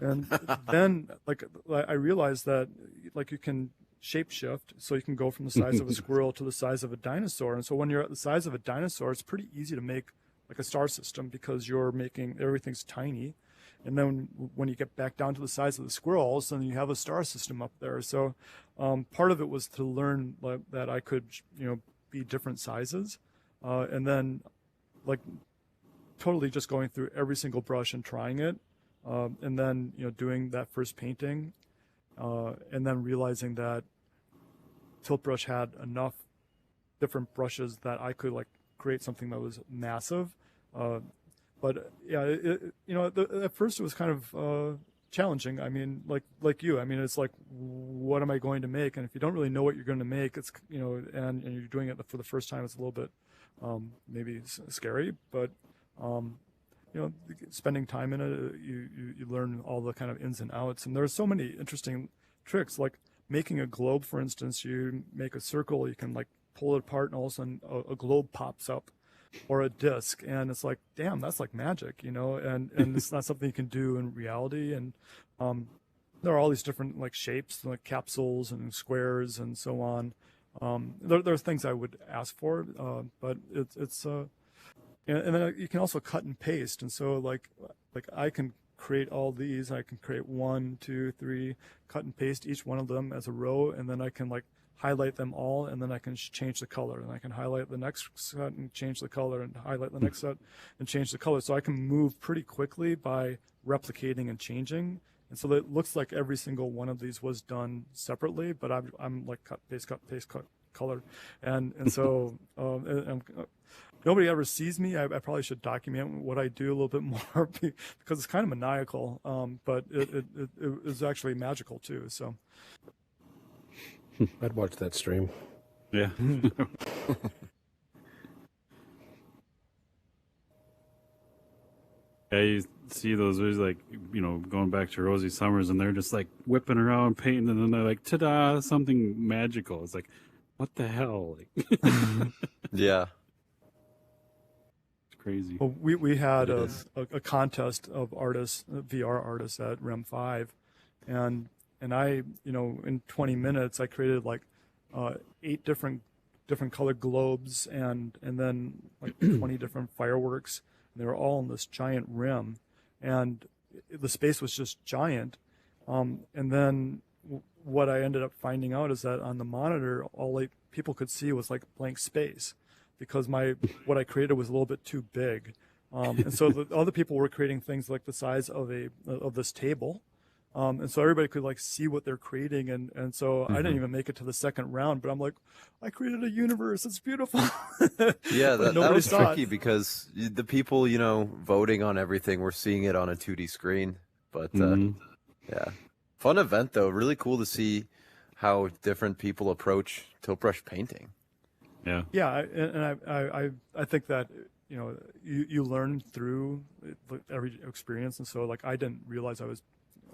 Speaker 1: then like I realized that like you can shapeshift, so you can go from the size of a squirrel to the size of a dinosaur. And so when you're at the size of a dinosaur, it's pretty easy to make like a star system because you're making everything's tiny. And then when you get back down to the size of the squirrel, all of a sudden you have a star system up there. So part of it was to learn that I could, be different sizes. And then like totally just going through every single brush and trying it. And then, doing that first painting. And then realizing that tilt brush had enough different brushes that I could like create something that was massive. But yeah, at first it was kind of challenging. I mean, like you, I mean, it's like, what am I going to make? And if you don't really know what you're going to make, it's, and you're doing it for the first time, it's a little bit maybe scary, but spending time in it, you learn all the kind of ins and outs. And there's so many interesting tricks, like making a globe, for instance. You make a circle, you can like pull it apart, and all of a sudden a globe pops up, or a disc, and it's like, damn, that's like magic, and it's not something you can do in reality. And there are all these different like shapes, like capsules and squares and so on. There's things I would ask for, but it's and then you can also cut and paste. And so like I can create all these. I can create 1, 2, 3, cut and paste each one of them as a row, and then I can like highlight them all, and then I can change the color, and I can highlight the next set and change the color, and highlight the next set and change the color. So I can move pretty quickly by replicating and changing. And so it looks like every single one of these was done separately, but I'm like cut, paste, color. And so nobody ever sees me. I probably should document what I do a little bit more because it's kind of maniacal, but it is actually magical too. So
Speaker 3: I'd watch that stream.
Speaker 2: Yeah. Yeah, you see those videos like, going back to Rosie Summers, and they're just like whipping around painting, and then they're like, ta-da, something magical. It's like, what the hell? Like,
Speaker 4: Yeah.
Speaker 2: it's crazy.
Speaker 1: well, we had a contest of artists, VR artists at REM 5, and I, in 20 minutes, I created like 8 different colored globes, and then like 20 different fireworks. They were all in this giant rim, and the space was just giant. And then what I ended up finding out is that on the monitor, all people could see was like blank space, because what I created was a little bit too big. And so the other people were creating things like the size of this table. And so everybody could like see what they're creating, and so I didn't even make it to the second round, but I'm like, I created a universe, it's beautiful.
Speaker 4: Yeah, that was
Speaker 1: saw
Speaker 4: tricky
Speaker 1: it.
Speaker 4: because the people, voting on everything were seeing it on a 2D screen. But yeah, fun event though. Really cool to see how different people approach tilt brush painting.
Speaker 2: Yeah.
Speaker 1: Yeah, and I think that you learn through every experience, and so like I didn't realize I was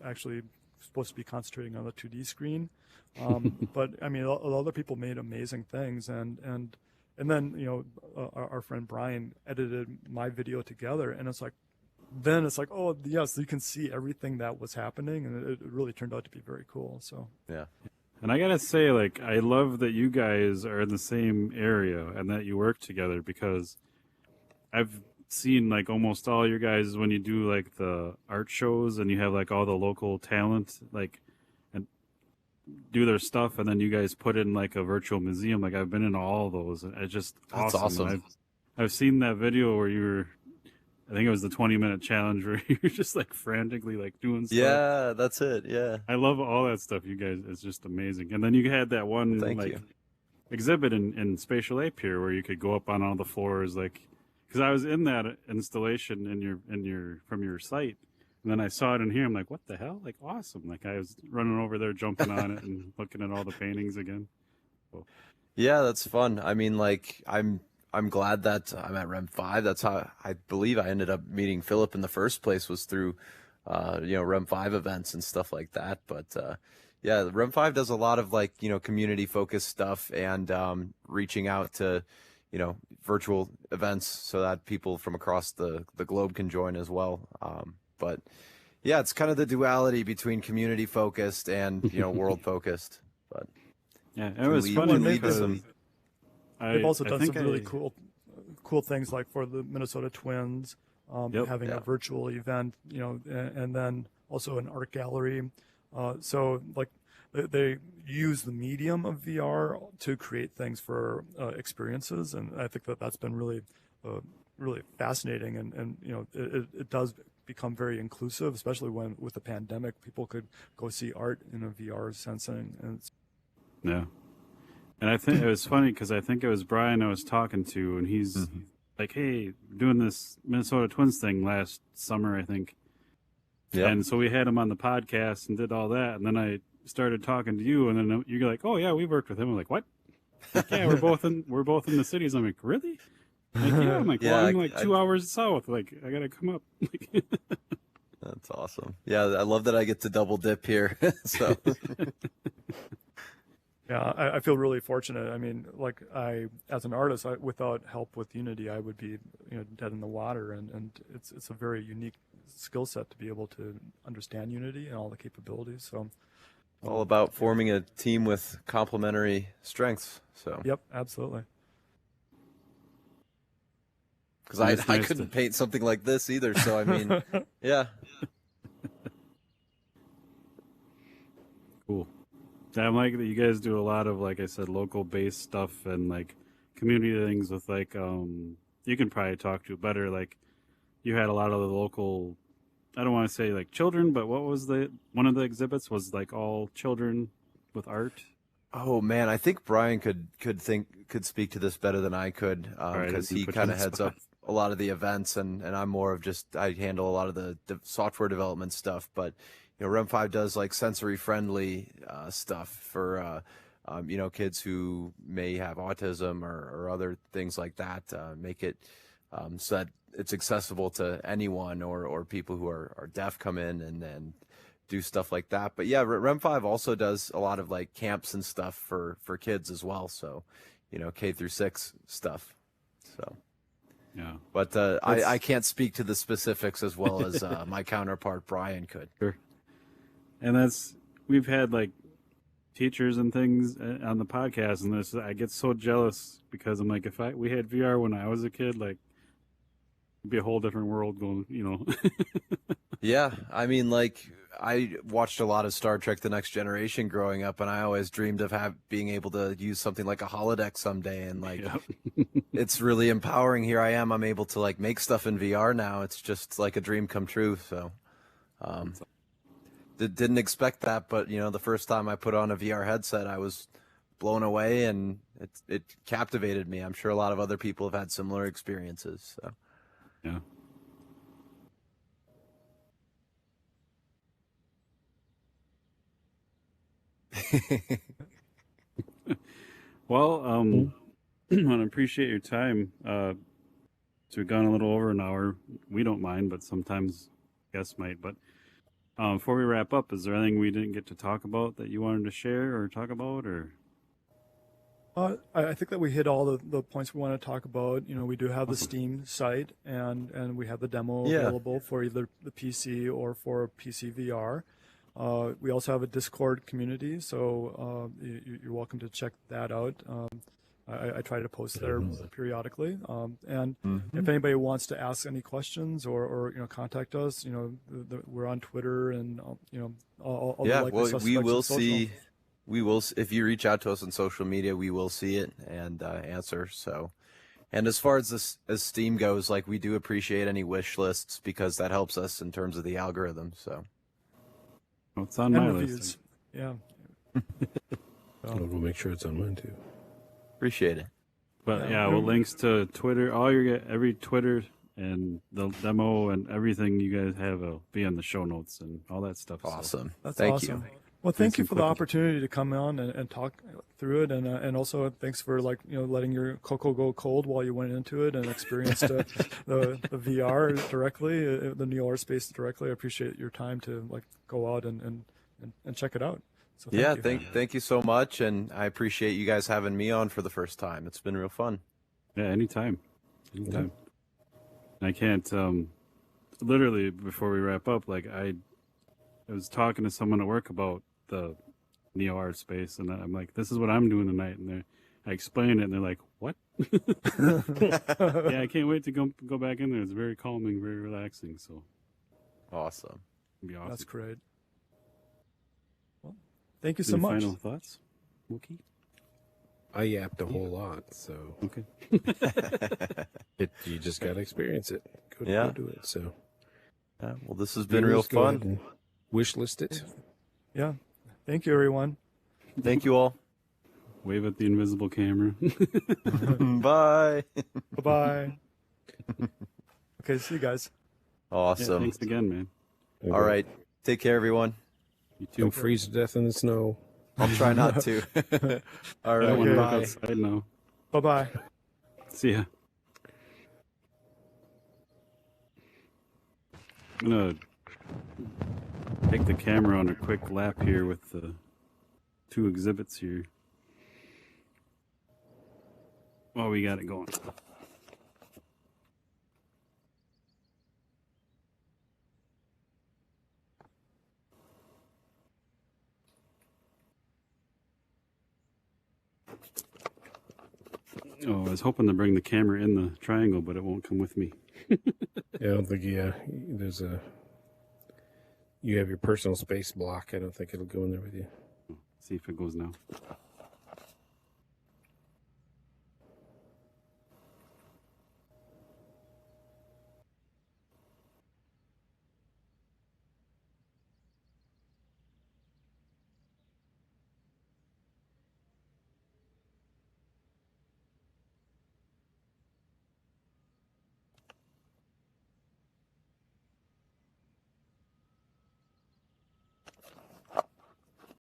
Speaker 1: actually supposed to be concentrating on the 2D screen, but I mean, other people made amazing things, and then our friend Brian edited my video together, and it's like, oh yes, you can see everything that was happening, and it really turned out to be very cool. So
Speaker 4: Yeah.
Speaker 2: And I gotta say, like, I love that you guys are in the same area and that you work together, because I've seen like almost all your guys when you do like the art shows and you have like all the local talent like and do their stuff, and then you guys put it in like a virtual museum. Like I've been in all those, and it's just
Speaker 4: That's
Speaker 2: awesome.
Speaker 4: awesome.
Speaker 2: I've seen that video where you were I think it was the 20-minute challenge where you're just like frantically like doing stuff.
Speaker 4: Yeah, that's it. Yeah.
Speaker 2: I love all that stuff, you guys. It's just amazing. And then you had that one
Speaker 4: Thank
Speaker 2: like
Speaker 4: you.
Speaker 2: exhibit in Spatial Ape here where you could go up on all the floors, like because I was in that installation in your from your site, and then I saw it in here. I'm like, what the hell? Like awesome! Like I was running over there, jumping on it, and looking at all the paintings again. So,
Speaker 4: Yeah, that's fun. I mean, like I'm glad that I'm at Rem 5. That's how I believe I ended up meeting Philip in the first place, was through Rem 5 events and stuff like that. But yeah, Rem 5 does a lot of like, community focused stuff and reaching out to, virtual events so that people from across the globe can join as well. But yeah, it's kind of the duality between community focused and, world focused. But
Speaker 2: yeah, it was funny because
Speaker 1: They've also done some really
Speaker 2: I-
Speaker 1: cool things, like for the Minnesota Twins,
Speaker 2: Yep.
Speaker 1: having
Speaker 4: Yeah.
Speaker 1: a virtual event, and then also an art gallery. So like they use the medium of VR to create things for experiences, and I think that that's been really fascinating, and it does become very inclusive, especially when with the pandemic people could go see art in a VR sensing, and
Speaker 2: Yeah. And I think it was funny because I think it was Brian I was talking to, and he's like, hey, we're doing this Minnesota Twins thing last summer, I think.
Speaker 4: yeah.
Speaker 2: And so we had him on the podcast and did all that. And then I started talking to you, and then you're like, oh, yeah, we worked with him. I'm like, what? Like, yeah, we're both in the cities. I'm like, really? Like, yeah. I'm like,
Speaker 4: Yeah,
Speaker 2: well, I'm like 2 hours south. Like, I got to come up.
Speaker 4: That's awesome. Yeah, I love that I get to double dip here. So
Speaker 1: yeah, I feel really fortunate. I mean, like as an artist, without help with Unity, I would be, dead in the water. And it's a very unique skill set to be able to understand Unity and all the capabilities. So,
Speaker 4: all about forming a team with complementary strengths. So
Speaker 1: yep, absolutely.
Speaker 4: because
Speaker 2: And it's
Speaker 4: I
Speaker 2: nice
Speaker 4: couldn't
Speaker 2: to-
Speaker 4: paint something like this either. So I mean, yeah,
Speaker 2: Cool. Yeah, I'm like that you guys do a lot of, like I said, local based stuff and like community things with like you can probably talk to better. Like you had a lot of the local, I don't want to say like children, but what was one of the exhibits was like all children with art.
Speaker 4: Oh man, I think Brian could speak to this better than I could,
Speaker 2: right,
Speaker 4: because
Speaker 2: I didn't
Speaker 4: he
Speaker 2: put you
Speaker 4: kind
Speaker 2: on
Speaker 4: of
Speaker 2: the
Speaker 4: heads
Speaker 2: spot.
Speaker 4: up a lot of the events, and I'm more of just, I handle a lot of the software development stuff. But Rem 5 does like sensory friendly stuff for kids who may have autism or other things like that. Make it so that it's accessible to anyone, or people who are deaf come in and then do stuff like that. But yeah, Rem 5 also does a lot of like camps and stuff for kids as well. So, K through 6 stuff. So,
Speaker 2: Yeah.
Speaker 4: but I can't speak to the specifics as well as my counterpart Brian could.
Speaker 2: Sure. And we've had like teachers and things on the podcast, and I get so jealous because I'm like, we had VR when I was a kid, like it'd be a whole different world going,
Speaker 4: Yeah, I mean, like, I watched a lot of Star Trek: The Next Generation growing up, and I always dreamed of being able to use something like a holodeck someday. And like,
Speaker 2: Yep.
Speaker 4: it's really empowering. Here I am. I'm able to like make stuff in VR now. It's just like a dream come true. So, didn't expect that, but the first time I put on a VR headset, I was blown away, and it captivated me. I'm sure a lot of other people have had similar experiences. So.
Speaker 2: Yeah. Well, I want to appreciate your time. So we've gone a little over an hour. We don't mind, but sometimes guests might. But before we wrap up, is there anything we didn't get to talk about that you wanted to share or talk about, or?
Speaker 1: I think that we hit all the points we want to talk about. We do have the Steam site, and we have the demo
Speaker 4: Yeah.
Speaker 1: available for either the PC or for PC VR. We also have a Discord community, so you're welcome to check that out. I try to post there periodically. And if anybody wants to ask any questions or contact us, we're on Twitter and all the
Speaker 4: Yeah,
Speaker 1: likely
Speaker 4: well,
Speaker 1: suspects
Speaker 4: we
Speaker 1: of
Speaker 4: will
Speaker 1: social.
Speaker 4: see. If you reach out to us on social media, we will see it and answer. So, And as far as this as Steam goes, like we do appreciate any wish lists because that helps us in terms of the algorithm. So
Speaker 2: Well, it's on
Speaker 1: And
Speaker 2: my
Speaker 1: reviews.
Speaker 2: list.
Speaker 1: Yeah.
Speaker 3: I'll go make sure it's on mine too.
Speaker 4: appreciate it.
Speaker 2: But
Speaker 1: Yeah.
Speaker 2: yeah, well, links to Twitter, every Twitter and the demo and everything you guys have will be in the show notes and all that stuff. so-
Speaker 4: Awesome.
Speaker 1: That's
Speaker 4: Thank
Speaker 1: awesome.
Speaker 4: you.
Speaker 1: Well, thank
Speaker 2: Nice
Speaker 1: you
Speaker 2: and
Speaker 1: for the
Speaker 2: quick.
Speaker 1: opportunity to come on and talk through it, and also thanks for letting your cocoa go cold while you went into it and experienced the VR directly, the New R space directly. I appreciate your time to go out and check it out. So
Speaker 4: Yeah,
Speaker 1: you.
Speaker 4: thank you so much, and I appreciate you guys having me on for the first time. It's been real fun.
Speaker 2: Yeah, anytime. And I can't, literally, before we wrap up, I was talking to someone at work about the Neo Art space, and I'm like, this is what I'm doing tonight. And I explained it, and they're like, what? Yeah, I can't wait to go back in there. It's very calming, very relaxing. So
Speaker 4: Awesome.
Speaker 2: it'll be awesome.
Speaker 1: That's great. Well, thank you so
Speaker 2: Any
Speaker 1: much.
Speaker 2: final thoughts, Wookie?
Speaker 3: I yapped a whole lot, so
Speaker 2: Okay.
Speaker 3: you just gotta experience it. Go
Speaker 4: Yeah.
Speaker 3: do it. So
Speaker 4: Yeah, well, this has been real
Speaker 3: viewers, go ahead
Speaker 4: fun.
Speaker 3: and wish list it.
Speaker 1: Yeah. Thank you, everyone.
Speaker 4: Thank you all.
Speaker 2: Wave at the invisible camera.
Speaker 4: Bye.
Speaker 1: Bye-bye. Okay, see you guys.
Speaker 2: Yeah,
Speaker 4: Awesome.
Speaker 2: thanks again, man.
Speaker 4: All right. Take care, everyone.
Speaker 2: You too.
Speaker 3: Don't freeze to death in the snow.
Speaker 4: I'll try not to. All
Speaker 2: I
Speaker 4: right.
Speaker 2: don't want to look
Speaker 4: Bye.
Speaker 2: outside now.
Speaker 1: Bye-bye.
Speaker 2: See ya. I'm gonna take the camera on a quick lap here with the two exhibits here. Oh, we got it going. Oh, I was hoping to bring the camera in the triangle, but it won't come with me.
Speaker 3: Yeah, I don't think you have your personal space block. I don't think it'll go in there with you.
Speaker 2: See if it goes now.